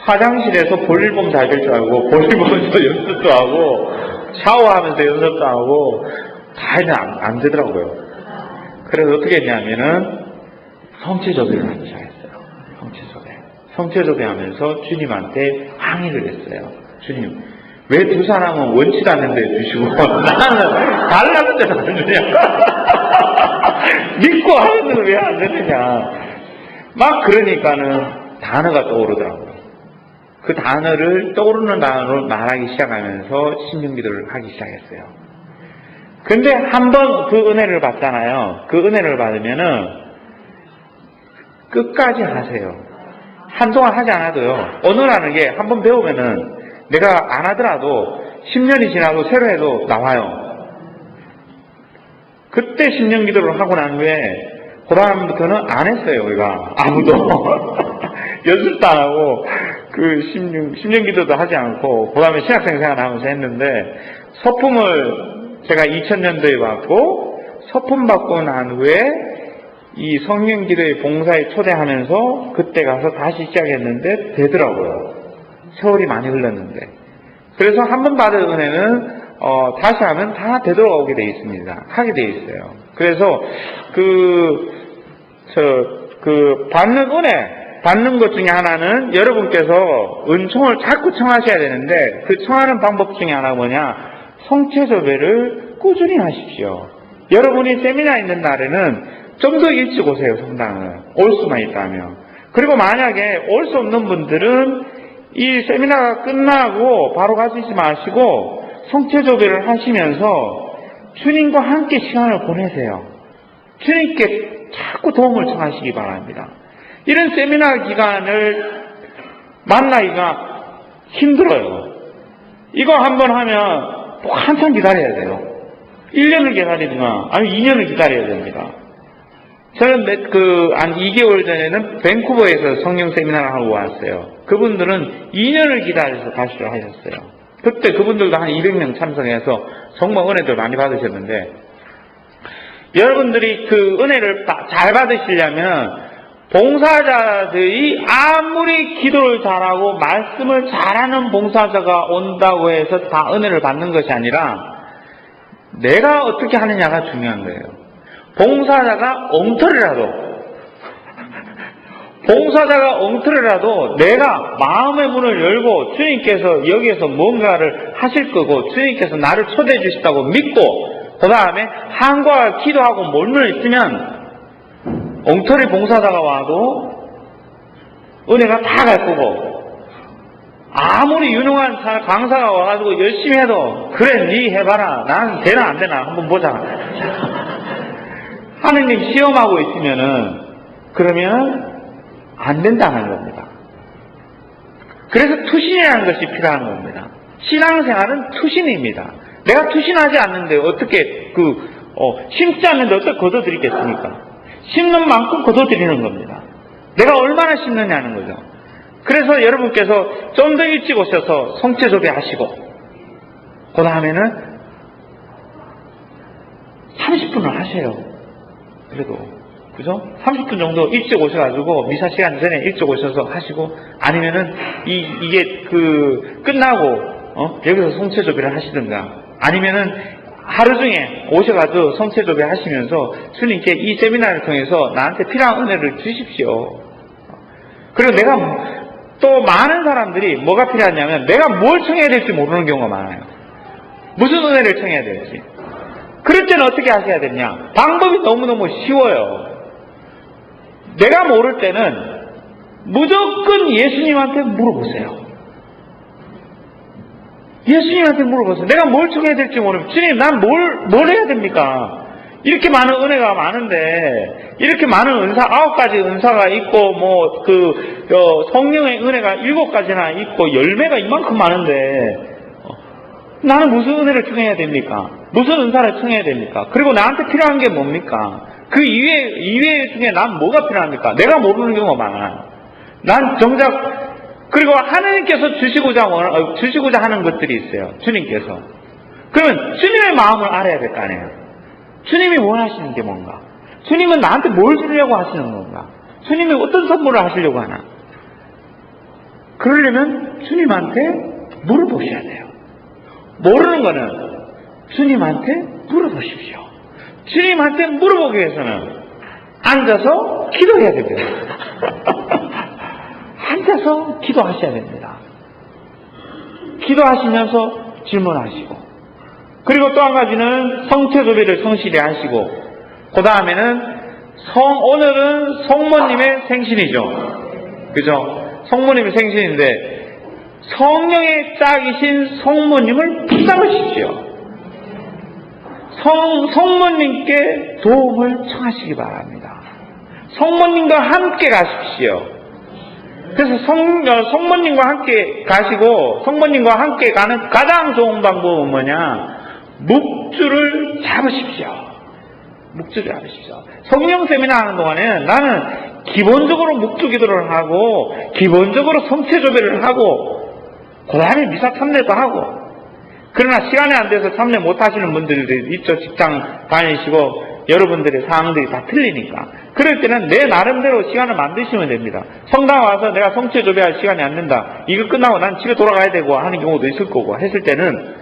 화장실에서 볼일 보면 잘 될 줄 알고, 볼일 보면서 연습도 하고, 샤워하면서 연습도 하고, 다 했는데 안 되더라고요. 그래서 어떻게 했냐면은, 성체조배를 하기 시작했어요. 성체조배 하면서 주님한테 항의를 했어요. 주님, 왜 두 사람은 원치도 않는데 주시고, 나는 달라는 데는 안 주냐? 믿고 하는데 왜 안 되느냐? 막 그러니까는 단어가 떠오르더라고요. 그 단어를 떠오르는 단어로 말하기 시작하면서 신명기도를 하기 시작했어요. 근데 한번 그 은혜를 받잖아요. 그 은혜를 받으면은 끝까지 하세요. 한동안 하지 않아도요. 언어라는 게 한번 배우면은 내가 안 하더라도 10년이 지나도 새로 해도 나와요. 그때 신명기도를 하고 난 후에 그 다음부터는 안 했어요. 우리가 아무도 연습도 안 하고 그 신명기도도 하지 않고 그 다음에 신학생 생활하면서 했는데, 서품을 제가 2000년도에 받고 서품 받고 난 후에 이 성령기도의 봉사에 초대하면서 그때 가서 다시 시작했는데 되더라고요. 세월이 많이 흘렀는데. 그래서 한 번 받은 은혜는 다시 하면 다 되돌아오게 돼 있습니다. 하게 돼 있어요. 그래서 받는 은혜, 받는 것 중에 하나는 여러분께서 은총을 자꾸 청하셔야 되는데, 그 청하는 방법 중에 하나가 뭐냐? 성체조배를 꾸준히 하십시오. 여러분이 세미나 있는 날에는 좀 더 일찍 오세요. 성당을 올 수만 있다면. 그리고 만약에 올 수 없는 분들은 이 세미나가 끝나고 바로 가시지 마시고 성체조배를 하시면서 주님과 함께 시간을 보내세요. 주님께 자꾸 도움을 청하시기 바랍니다. 이런 세미나 기간을 만나기가 힘들어요. 이거 한번 하면 또 한참 기다려야 돼요. 1년을 기다리거나 아니면 2년을 기다려야 됩니다. 저는 한 2개월 전에는 밴쿠버에서 성령 세미나를 하고 왔어요. 그분들은 2년을 기다려서 가시려 하셨어요. 그때 그분들도 한 200명 참석해서 정말 은혜들 많이 받으셨는데, 여러분들이 그 은혜를 잘 받으시려면 봉사자들이 아무리 기도를 잘하고 말씀을 잘하는 봉사자가 온다고 해서 다 은혜를 받는 것이 아니라 내가 어떻게 하느냐가 중요한 거예요. 봉사자가 엉터리라도 내가 마음의 문을 열고 주님께서 여기에서 뭔가를 하실 거고 주님께서 나를 초대해 주셨다고 믿고 그 다음에 한과 기도하고 몰문을 있으면 엉터리 봉사자가 와도 은혜가 다 갈 거고 아무리 유능한 강사가 와가지고 열심히 해도 그래 니 해봐라 나는 되나 안 되나 한번 보자 하느님 시험하고 있으면은 그러면 안 된다는 겁니다. 그래서 투신이라는 것이 필요한 겁니다. 신앙생활은 투신입니다. 내가 투신하지 않는데 어떻게 심지 않는데 어떻게 거둬들이겠습니까? 심는 만큼 거둬들이는 겁니다. 내가 얼마나 심느냐는 거죠. 그래서 여러분께서 좀 더 일찍 오셔서 성체조배 하시고 그 다음에는 30분을 하세요. 그래도 그죠? 30분 정도 일찍 오셔가지고 미사 시간 전에 일찍 오셔서 하시고 아니면은 이게 끝나고 여기서 성체조배를 하시든가 아니면은 하루 중에 오셔가지고 성체조배 하시면서 주님께 이 세미나를 통해서 나한테 필요한 은혜를 주십시오. 그리고 내가 또 많은 사람들이 뭐가 필요하냐면 내가 뭘 청해야 될지 모르는 경우가 많아요. 무슨 은혜를 청해야 될지. 그럴 때는 어떻게 하셔야 되냐? 방법이 너무너무 쉬워요. 내가 모를 때는 무조건 예수님한테 물어보세요. 예수님한테 물어보세요. 내가 뭘 청해야 될지 모르면 주님 난 뭘 해야 됩니까? 이렇게 많은 은혜가 많은데 이렇게 많은 은사 9가지 은사가 있고 성령의 은혜가 7가지나 있고 열매가 이만큼 많은데 나는 무슨 은혜를 청해야 됩니까? 무슨 은사를 청해야 됩니까? 그리고 나한테 필요한 게 뭡니까? 그 이외 중에 난 뭐가 필요합니까? 내가 모르는 경우가 많아요. 난 정작 그리고 하나님께서 주시고자 하는 것들이 있어요. 주님께서. 그러면 주님의 마음을 알아야 될 거 아니에요. 주님이 원하시는 게 뭔가? 주님은 나한테 뭘 주려고 하시는 건가? 주님이 어떤 선물을 하시려고 하나? 그러려면 주님한테 물어보셔야 돼요. 모르는 거는 주님한테 물어보십시오. 주님한테 물어보기 위해서는 앉아서 기도해야 됩니다. 앉아서 기도하셔야 됩니다. 기도하시면서 질문하시고 그리고 또 한 가지는 성체조배를 성실히 하시고 그 다음에는 오늘은 성모님의 생신이죠. 그죠? 성모님의 생신인데 성령의 짝이신 성모님을 붙잡으십시오. 성모님께 도움을 청하시기 바랍니다. 성모님과 함께 가십시오. 그래서 성모님과 함께 가시고 성모님과 함께 가는 가장 좋은 방법은 뭐냐? 묵주를 잡으십시오. 묵주를 잡으십시오. 성령 세미나 하는 동안에는 나는 기본적으로 묵주 기도를 하고 기본적으로 성체조배를 하고 그 다음에 미사 참례도 하고 그러나 시간이 안 돼서 참례 못 하시는 분들도 있죠. 직장 다니시고 여러분들의 상황들이 다 틀리니까 그럴 때는 내 나름대로 시간을 만드시면 됩니다. 성당 와서 내가 성체조배할 시간이 안 된다. 이거 끝나고 난 집에 돌아가야 되고 하는 경우도 있을 거고 했을 때는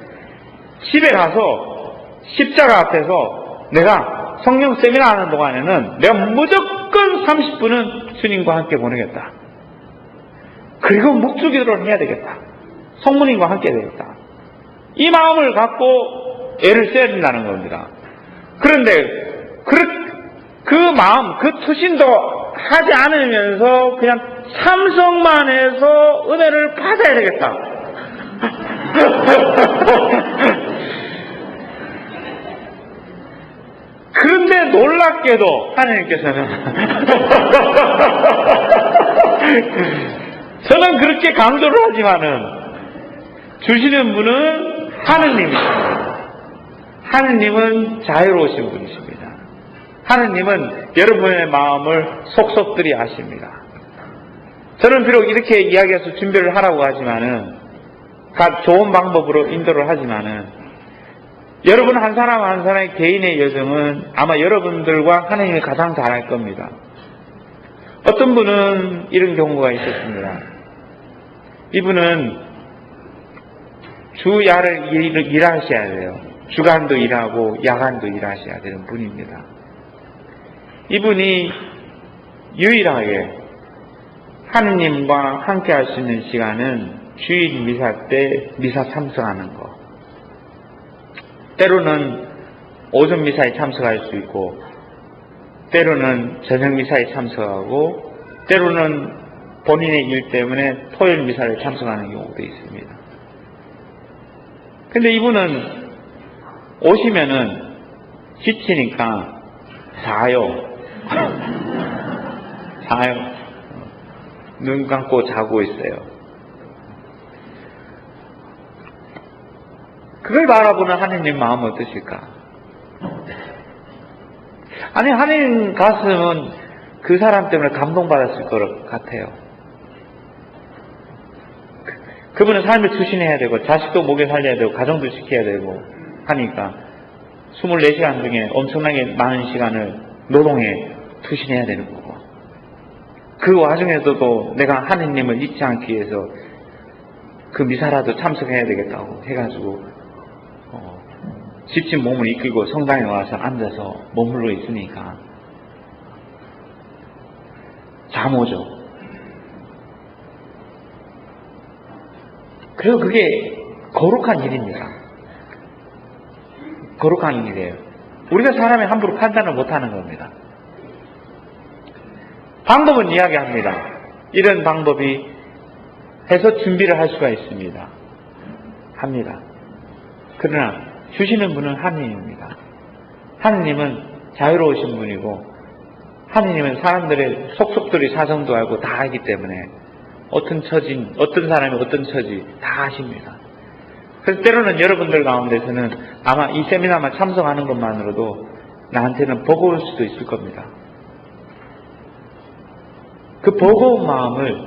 집에 가서 십자가 앞에서 내가 성령 세미나 하는 동안에는 내가 무조건 30분은 주님과 함께 보내겠다. 그리고 묵주기도를 해야 되겠다. 성모님과 함께 되겠다. 이 마음을 갖고 애를 써야 된다는 겁니다. 그런데 그 마음, 그 투신도 하지 않으면서 그냥 참석만 해서 은혜를 받아야 되겠다. 그런데 놀랍게도 하나님께서는 저는 그렇게 강조를 하지만은 주시는 분은 하느님이십니다. 하느님은 자유로우신 분이십니다. 하느님은 여러분의 마음을 속속들이 아십니다. 저는 비록 이렇게 이야기해서 준비를 하라고 하지만은 좋은 방법으로 인도를 하지만은 여러분 한 사람 한 사람의 개인의 여정은 아마 여러분들과 하나님이 가장 잘 알 겁니다. 어떤 분은 이런 경우가 있었습니다. 이분은 주야를 일하셔야 돼요. 주간도 일하고 야간도 일하셔야 되는 분입니다. 이분이 유일하게 하느님과 함께 할 수 있는 시간은 주일 미사 때 미사 참석하는 거. 때로는 오전 미사에 참석할 수 있고, 때로는 저녁 미사에 참석하고, 때로는 본인의 일 때문에 토요일 미사에 참석하는 경우도 있습니다. 근데 이분은 오시면은 지치니까 자요. 자요. 눈 감고 자고 있어요. 그걸 바라보는 하느님 마음은 어떠실까? 아니, 하느님 가슴은 그 사람 때문에 감동받았을 것 같아요. 그분은 삶을 추진해야 되고, 자식도 먹여 살려야 되고, 가정도 지켜야 되고 하니까 24시간 중에 엄청나게 많은 시간을 노동에 투신해야 되는 거고, 그 와중에서도 내가 하느님을 잊지 않기 위해서 그 미사라도 참석해야 되겠다고 해가지고 지친 몸을 이끌고 성당에 와서 앉아서 머물러 있으니까 잠 오죠. 그리고 그게 거룩한 일입니다. 거룩한 일이에요. 우리가 사람의 함부로 판단을 못하는 겁니다. 방법은 이야기합니다. 이런 방법이 해서 준비를 할 수가 있습니다. 합니다. 그러나 주시는 분은 하느님입니다. 하느님은 자유로우신 분이고, 하느님은 사람들의 속속들이 사정도 알고 다 알기 때문에 어떤 처진, 어떤 사람이 어떤 처지 다 아십니다. 그래서 때로는 여러분들 가운데서는 아마 이 세미나만 참석하는 것만으로도 나한테는 버거울 수도 있을 겁니다. 그 버거운 마음을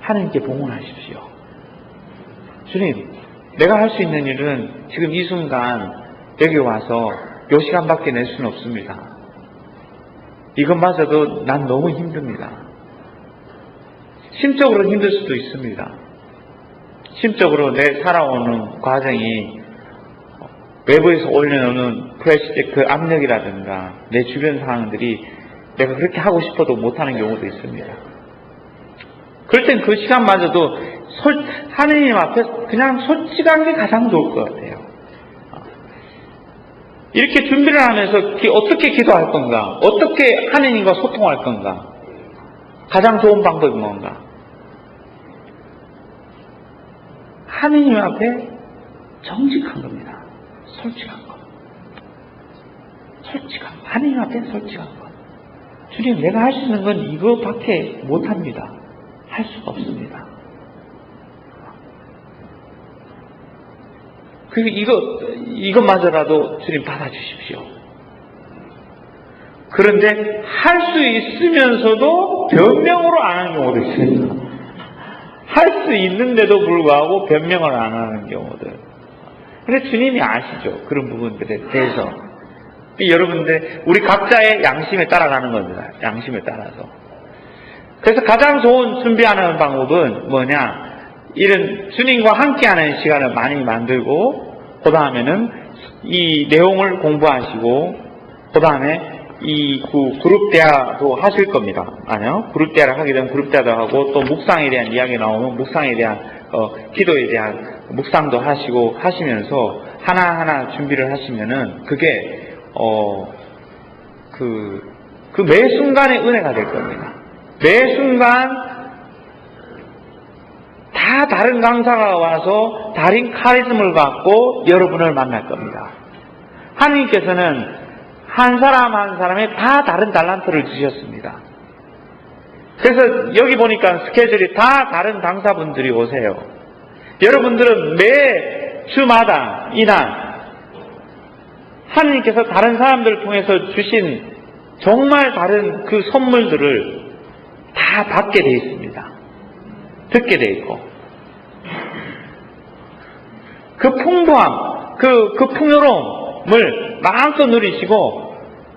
하느님께 봉헌하십시오. 주님, 내가 할 수 있는 일은 지금 이 순간 여기 와서 요 시간밖에 낼 수는 없습니다. 이것마저도 난 너무 힘듭니다. 심적으로 힘들 수도 있습니다. 심적으로 내 살아오는 과정이 외부에서 올려놓는 프레시, 그 압력이라든가 내 주변 상황들이 내가 그렇게 하고 싶어도 못하는 경우도 있습니다. 그럴 땐 그 시간마저도 하느님 앞에 그냥 솔직한 게 가장 좋을 것 같아요. 이렇게 준비를 하면서 어떻게 기도할 건가? 어떻게 하느님과 소통할 건가? 가장 좋은 방법이 뭔가? 하느님 앞에 정직한 겁니다. 솔직한 것. 솔직한 것. 하느님 앞에 솔직한 것. 주님, 내가 할 수 있는 건 이거밖에 못합니다. 할 수가 없습니다. 그리고 이것마저라도 주님 받아주십시오. 그런데 할 수 있으면서도 변명으로 안 하는 경우도 있습니다. 할 수 있는데도 불구하고 변명을 안 하는 경우들. 근데 주님이 아시죠. 그런 부분들에 대해서. 여러분들, 우리 각자의 양심에 따라가는 겁니다. 양심에 따라서. 그래서 가장 좋은 준비하는 방법은 뭐냐? 이런 주님과 함께하는 시간을 많이 만들고, 그 다음에는 이 내용을 공부하시고, 그 다음에 이 그룹 대화도 하실 겁니다. 아니요. 그룹 대화를 하게 되면 그룹 대화도 하고, 또 묵상에 대한 이야기 나오면 묵상에 대한, 기도에 대한 묵상도 하시고, 하시면서 하나하나 준비를 하시면은, 그게, 그 매 순간의 은혜가 될 겁니다. 매 순간, 다 다른 강사가 와서 다른 카리즘을 갖고 여러분을 만날 겁니다. 하느님께서는 한 사람 한 사람에 다 다른 달란트를 주셨습니다. 그래서 여기 보니까 스케줄이 다 다른 강사분들이 오세요. 여러분들은 매 주마다 이날 하느님께서 다른 사람들을 통해서 주신 정말 다른 그 선물들을 다 받게 돼 있습니다. 듣게 돼 있고, 그 풍부함, 그 풍요로움을 마음껏 누리시고,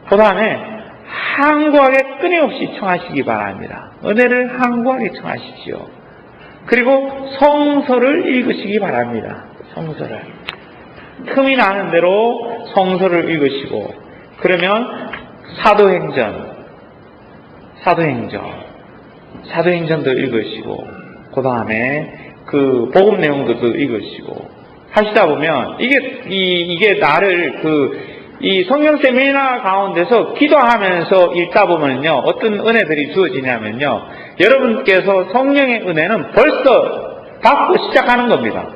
그 다음에 항구하게 끊임없이 청하시기 바랍니다. 은혜를 항구하게 청하십시오. 그리고 성서를 읽으시기 바랍니다. 성서를. 틈이 나는 대로 성서를 읽으시고, 그러면 사도행전도 읽으시고, 그 다음에 그 복음 내용도 읽으시고 하시다 보면 이게 나를 이 성령 세미나 가운데서 기도하면서 읽다 보면요, 어떤 은혜들이 주어지냐면요, 여러분께서 성령의 은혜는 벌써 받고 시작하는 겁니다.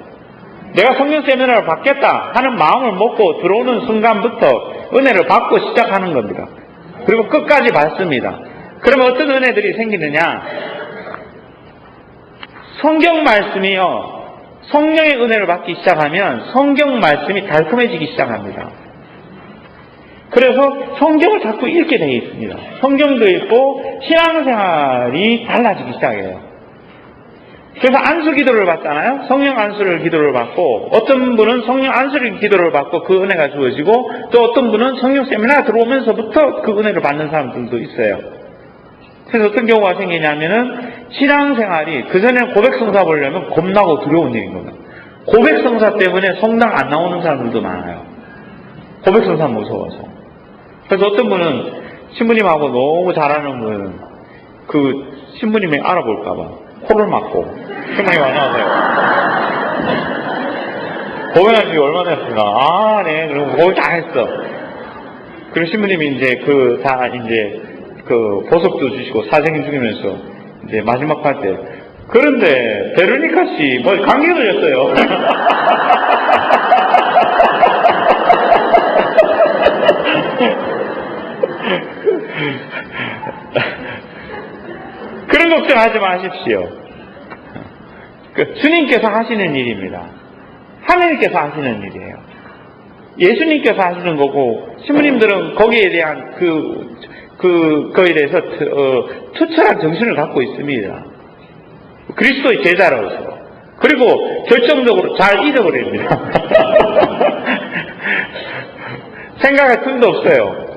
내가 성령 세미나를 받겠다 하는 마음을 먹고 들어오는 순간부터 은혜를 받고 시작하는 겁니다. 그리고 끝까지 받습니다. 그러면 어떤 은혜들이 생기느냐? 성경 말씀이요, 성령의 은혜를 받기 시작하면 성경 말씀이 달콤해지기 시작합니다. 그래서 성경을 자꾸 읽게 되어 있습니다. 성경도 읽고 신앙생활이 달라지기 시작해요. 그래서 안수 기도를 받잖아요. 성령 안수를 기도를 받고, 어떤 분은 성령 안수를 기도를 받고 그 은혜가 주어지고, 또 어떤 분은 성령 세미나 들어오면서부터 그 은혜를 받는 사람들도 있어요. 그래서 어떤 경우가 생기냐면은 신앙생활이, 그전에는 고백성사 보려면 겁나고 두려운 일인 겁니다. 고백성사 때문에 성당 안 나오는 사람들도 많아요. 고백성사 무서워서. 그래서 어떤 분은 신부님하고 너무 잘하는 분은 그 신부님이 알아볼까봐 코를 막고, 신부님 안녕하세요. 고백한 지 얼마나 됐습니까? 아, 네. 그럼 거의 다 했어. 그리고 신부님이 이제 그 보석도 주시고 사생인 죽이면서 이제 마지막 할 때, 그런데 베로니카 씨 뭐 감기 걸렸어요. 그런 걱정하지 마십시오. 주님께서 하시는 일입니다. 하나님께서 하시는 일이에요. 예수님께서 하시는 거고, 신부님들은 거기에 대한 거기에 대해서 투철한 정신을 갖고 있습니다. 그리스도의 제자로서. 그리고 결정적으로 잘 잊어버립니다. 생각할 틈도 없어요.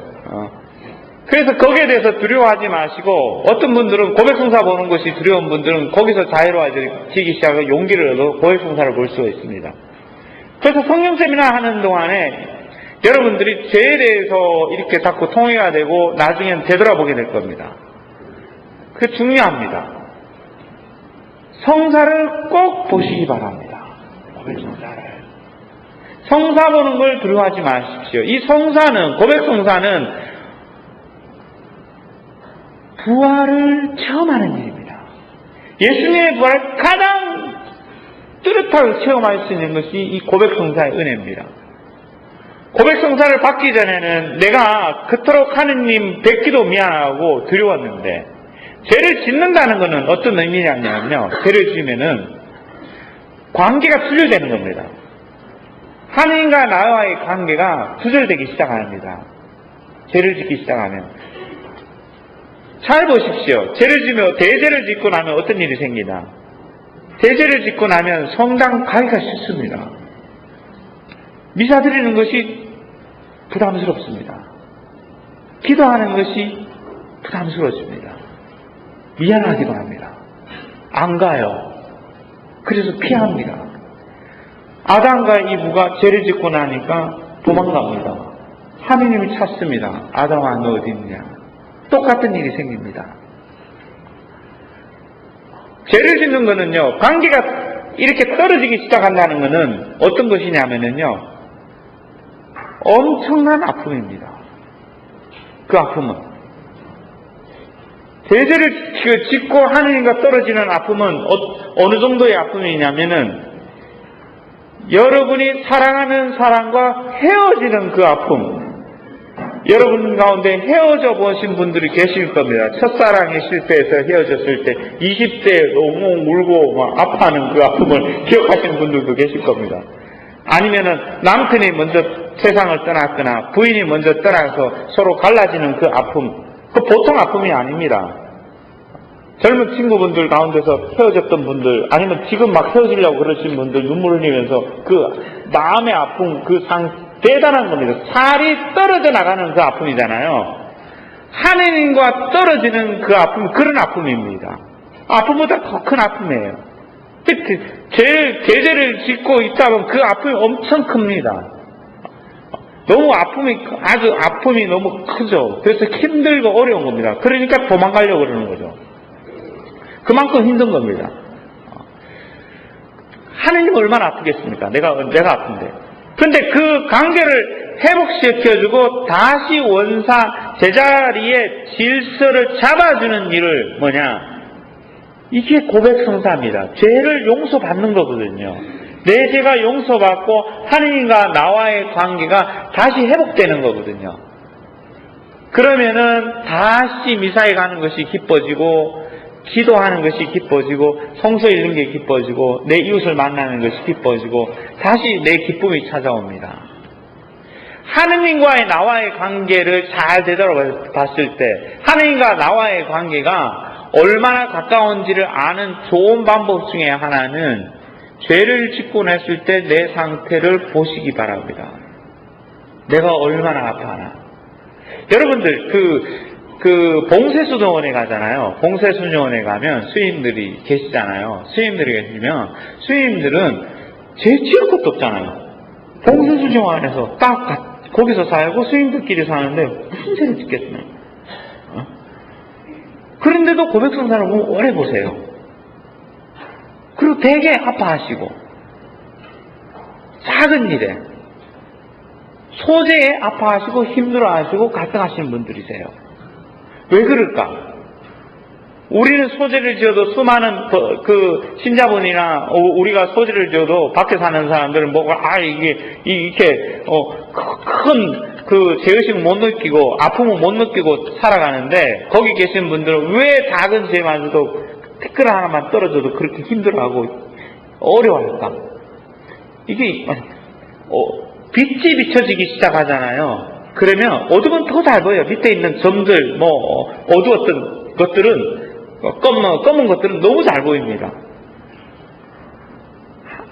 그래서 거기에 대해서 두려워하지 마시고, 어떤 분들은 고백성사 보는 것이 두려운 분들은 거기서 자유로워지기 시작하고 용기를 얻어 고백성사를 볼 수가 있습니다. 그래서 성령 세미나 하는 동안에 여러분들이 죄에 대해서 이렇게 자꾸 통해가 되고 나중엔 되돌아보게 될 겁니다. 그게 중요합니다. 성사를 꼭 보시기 바랍니다. 고백성사를. 성사 보는 걸 두려워하지 마십시오. 이 성사는, 고백성사는 부활을 체험하는 일입니다. 예수님의 부활을 가장 뚜렷하게 체험할 수 있는 것이 이 고백성사의 은혜입니다. 고백성사를 받기 전에는 내가 그토록 하느님 뵙기도 미안하고 두려웠는데, 죄를 짓는다는 것은 어떤 의미냐면요, 죄를 지으면은 관계가 투절되는 겁니다. 하느님과 나와의 관계가 투절되기 시작합니다. 죄를 짓기 시작하면. 잘 보십시오. 죄를 지며 대죄를 짓고 나면 어떤 일이 생기나. 대죄를 짓고 나면 성당 가기가 싫습니다. 미사 드리는 것이 부담스럽습니다. 기도하는 것이 부담스러워집니다. 미안하기도 합니다. 안 가요. 그래서 피합니다. 아담과 이브가 죄를 짓고 나니까 도망갑니다. 하느님이 찾습니다. 아담아, 너 어디 있냐? 똑같은 일이 생깁니다. 죄를 짓는 거는요, 관계가 이렇게 떨어지기 시작한다는 것은 어떤 것이냐면요, 엄청난 아픔입니다. 그 아픔은. 죄를 짓고 하느님과 떨어지는 아픔은 어느 정도의 아픔이냐면은, 여러분이 사랑하는 사람과 헤어지는 그 아픔. 여러분 가운데 헤어져 보신 분들이 계실 겁니다. 첫사랑에 실패해서 헤어졌을 때 20대에 너무 울고 막 아파하는 그 아픔을 기억하시는 분들도 계실 겁니다. 아니면은 남편이 먼저 세상을 떠났거나 부인이 먼저 떠나서 서로 갈라지는 그 아픔, 그 보통 아픔이 아닙니다. 젊은 친구분들 가운데서 헤어졌던 분들, 아니면 지금 막 헤어지려고 그러신 분들 눈물 흘리면서 그 마음의 아픔, 그 대단한 겁니다. 살이 떨어져 나가는 그 아픔이잖아요. 하느님과 떨어지는 그 아픔, 그런 아픔입니다. 아픔보다 더 큰 아픔이에요. 죄를 짓고 있다 보면 그 아픔이 엄청 큽니다. 너무 아픔이 너무 크죠. 그래서 힘들고 어려운 겁니다. 그러니까 도망가려고 그러는 거죠. 그만큼 힘든 겁니다. 하느님 얼마나 아프겠습니까? 내가 아픈데. 근데 그 관계를 회복시켜주고 다시 원사 제자리에 질서를 잡아주는 일을 뭐냐? 이게 고백성사입니다. 죄를 용서받는 거거든요. 내 죄가 용서받고 하느님과 나와의 관계가 다시 회복되는 거거든요. 그러면은 다시 미사에 가는 것이 기뻐지고 기도하는 것이 기뻐지고 성서 읽는 게 기뻐지고 내 이웃을 만나는 것이 기뻐지고 다시 내 기쁨이 찾아옵니다. 하느님과의 나와의 관계를 잘 되돌아봤을 때 하느님과 나와의 관계가 얼마나 가까운지를 아는 좋은 방법 중에 하나는 죄를 짓고 났을 때 내 상태를 보시기 바랍니다. 내가 얼마나 아파하나. 여러분들 그 봉쇄수녀원에 가잖아요. 봉쇄수녀원에 가면 스님들이 계시잖아요. 스님들이 계시면 스님들은 죄 지을 것도 없잖아요. 봉쇄수녀원에서 딱 거기서 살고 스님들끼리 사는데 무슨 죄를 짓겠어요? 그런데도 고백성사를 보면 오래 보세요. 그리고 되게 아파하시고 작은 일에 소재에 아파하시고 힘들어하시고 갈등하시는 분들이세요. 왜 그럴까? 우리는 소재를 지어도 수많은 그 신자분이나 우리가 소재를 지어도 밖에 사는 사람들은 이렇게 큰 그 죄의식 못 느끼고 아픔을 못 느끼고 살아가는데 거기 계신 분들은 왜 작은 죄마저도 티끌 하나만 떨어져도 그렇게 힘들어하고 어려워할까? 이게 빛이 비춰지기 시작하잖아요. 그러면 어두운 더 잘 보여요. 밑에 있는 점들, 어두웠던 것들은, 검은 것들은 너무 잘 보입니다.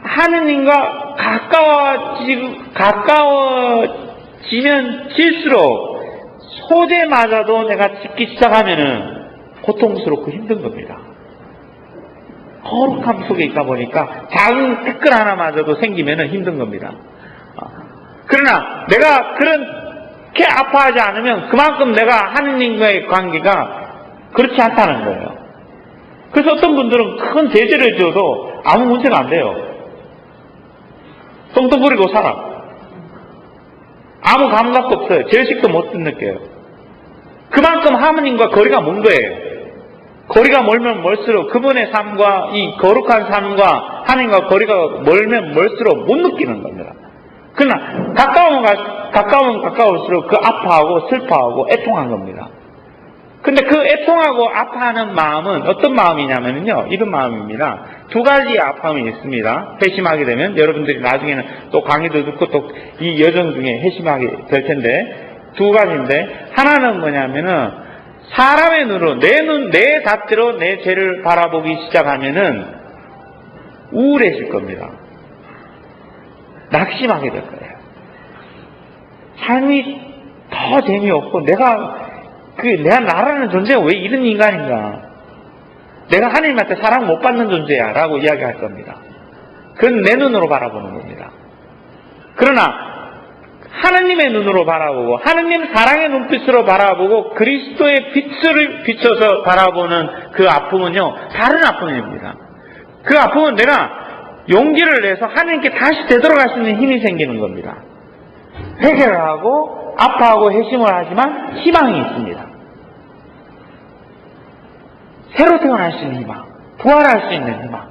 하느님과 가까워지면 질수록 소재마저도 내가 짓기 시작하면은 고통스럽고 힘든 겁니다. 거룩함 속에 있다 보니까 작은 댓글 하나마저도 생기면은 힘든 겁니다. 그러나 내가 그렇게 아파하지 않으면 그만큼 내가 하느님과의 관계가 그렇지 않다는 거예요. 그래서 어떤 분들은 큰 제재를 지어도 아무 문제가 안 돼요. 똥도 부리고 살아. 아무 감각도 없어요. 죄의식도 못 느껴요. 그만큼 하느님과 거리가 먼 거예요. 거리가 멀면 멀수록 그분의 삶과 이 거룩한 삶과 하느님과 거리가 멀면 멀수록 못 느끼는 겁니다. 그러나 가까우면 가까울수록 그 아파하고 슬퍼하고 애통한 겁니다. 근데 그 애통하고 아파하는 마음은 어떤 마음이냐면요, 이런 마음입니다. 두 가지 아픔이 있습니다. 회심하게 되면 여러분들이 나중에는 또 강의도 듣고 또 이 여정 중에 회심하게 될 텐데 두 가지인데, 하나는 뭐냐면은 사람의 눈으로 내 잣대로 내 죄를 바라보기 시작하면은 우울해질 겁니다. 낙심하게 될 거예요. 삶이 더 재미없고 내가 나라는 존재가 왜 이런 인간인가? 내가 하나님한테 사랑 못 받는 존재야 라고 이야기할 겁니다. 그건 내 눈으로 바라보는 겁니다. 그러나 하느님의 눈으로 바라보고 하느님 사랑의 눈빛으로 바라보고 그리스도의 빛을 비춰서 바라보는 그 아픔은요, 다른 아픔입니다. 그 아픔은 내가 용기를 내서 하느님께 다시 되돌아갈 수 있는 힘이 생기는 겁니다. 회개를 하고 아파하고 회심을 하지만 희망이 있습니다. 새로 태어날 수 있는 희망, 부활할 수 있는 희망.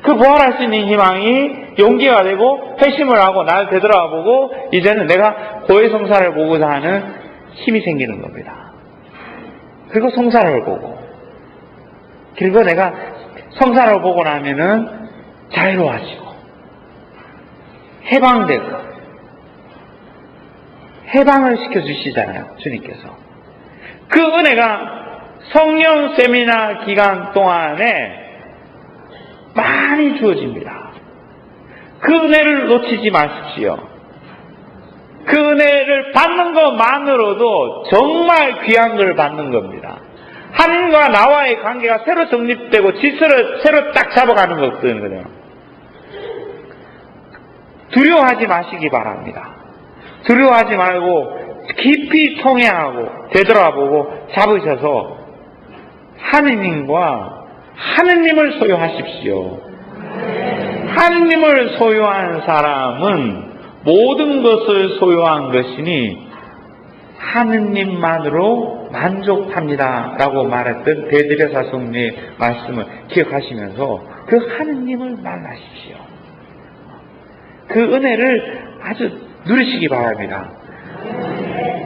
그 부활할 수 있는 희망이 용기가 되고 회심을 하고 나를 되돌아보고 이제는 내가 고해 성사를 보고자 하는 힘이 생기는 겁니다. 그리고 성사를 보고, 그리고 내가 성사를 보고 나면은 자유로워지고 해방되고, 해방을 시켜주시잖아요, 주님께서. 그 은혜가 성령 세미나 기간 동안에 많이 주어집니다. 그 은혜를 놓치지 마십시오. 그 은혜를 받는 것만으로도 정말 귀한 걸 받는 겁니다. 하나님과 나와의 관계가 새로 정립되고 질서를 새로 딱 잡아가는 거거든요. 두려워하지 마시기 바랍니다. 두려워하지 말고 깊이 통회하고 되돌아보고 잡으셔서 하느님을 소유하십시오. 하느님을 소유한 사람은 모든 것을 소유한 것이니 하느님만으로 만족합니다 라고 말했던 대드레사 성리의 말씀을 기억하시면서 그 하느님을 만나십시오. 그 은혜를 아주 누리시기 바랍니다.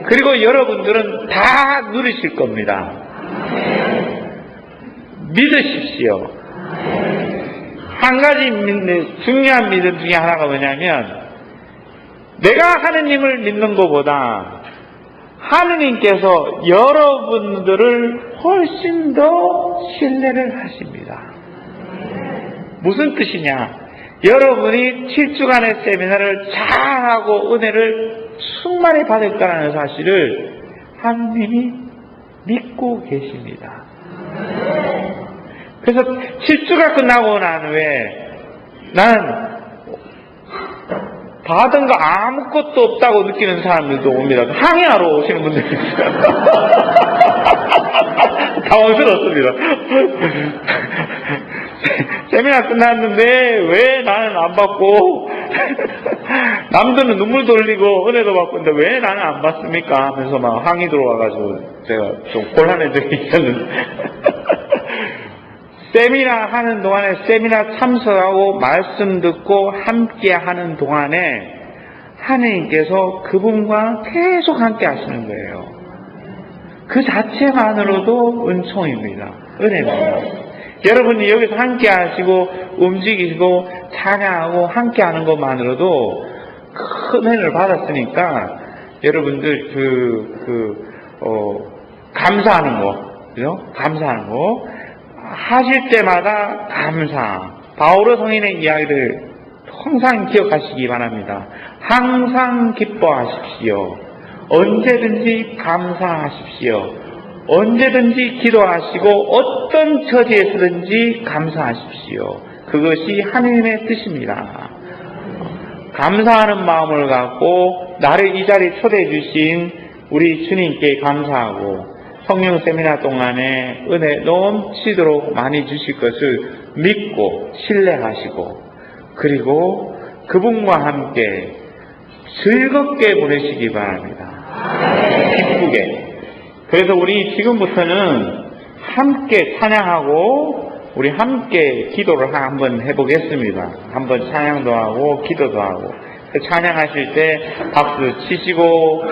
그리고 여러분들은 다 누리실 겁니다. 믿으십시오. 한 가지 중요한 믿음 중에 하나가 뭐냐면 내가 하느님을 믿는 것보다 하느님께서 여러분들을 훨씬 더 신뢰를 하십니다. 무슨 뜻이냐? 여러분이 7주간의 세미나를 잘하고 은혜를 충만히 받을 거라는 사실을 하느님이 믿고 계십니다. 그래서 7주가 끝나고 난 후에 나는 받은 거 아무것도 없다고 느끼는 사람들도 옵니다. 항의하러 오시는 분들이 있어요. 당황스럽습니다. 세미나 끝났는데 왜 나는 안 받고 남들은 눈물 돌리고 은혜도 받고 있는데 왜 나는 안 받습니까? 하면서 막 항의 들어와가지고 제가 좀 곤란한 적이 있었는데 세미나 하는 동안에 세미나 참석하고 말씀 듣고 함께 하는 동안에 하느님께서 그분과 계속 함께 하시는 거예요. 그 자체만으로도 은총입니다. 은혜입니다. 여러분이 여기서 함께 하시고 움직이시고 찬양하고 함께 하는 것만으로도 큰 은혜를 받았으니까 여러분들 감사하는 거, 그죠? 감사하는 거 하실 때마다 감사. 바오로 성인의 이야기를 항상 기억하시기 바랍니다. 항상 기뻐하십시오. 언제든지 감사하십시오. 언제든지 기도하시고 어떤 처지에서든지 감사하십시오. 그것이 하느님의 뜻입니다. 감사하는 마음을 갖고 나를 이 자리에 초대해 주신 우리 주님께 감사하고 성령 세미나 동안에 은혜 넘치도록 많이 주실 것을 믿고 신뢰하시고 그리고 그분과 함께 즐겁게 보내시기 바랍니다. 기쁘게. 그래서 우리 지금부터는 함께 찬양하고 우리 함께 기도를 한번 해보겠습니다. 한번 찬양도 하고 기도도 하고 찬양하실 때 박수 치시고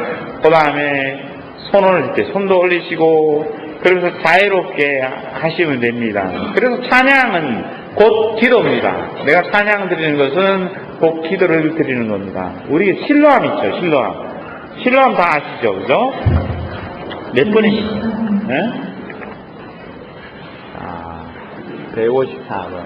그 다음에 손 올릴 때 손도 올리시고 그러면서 자유롭게 하시면 됩니다. 그래서 찬양은 곧 기도입니다. 내가 찬양 드리는 것은 곧 기도를 드리는 겁니다. 우리 실로암 있죠, 실로암. 실로암 다 아시죠, 그죠? 몇 분이시죠? 네? 154번.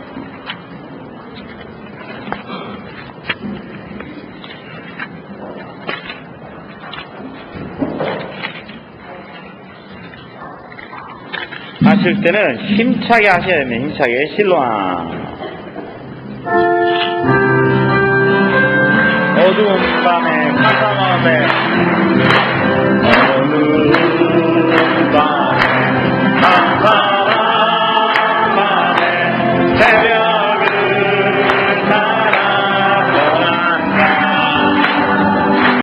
하실 때는 힘차게 하셔야 됩니다. 힘차게. 실로암. 어두운 밤에 깜깜함에 어느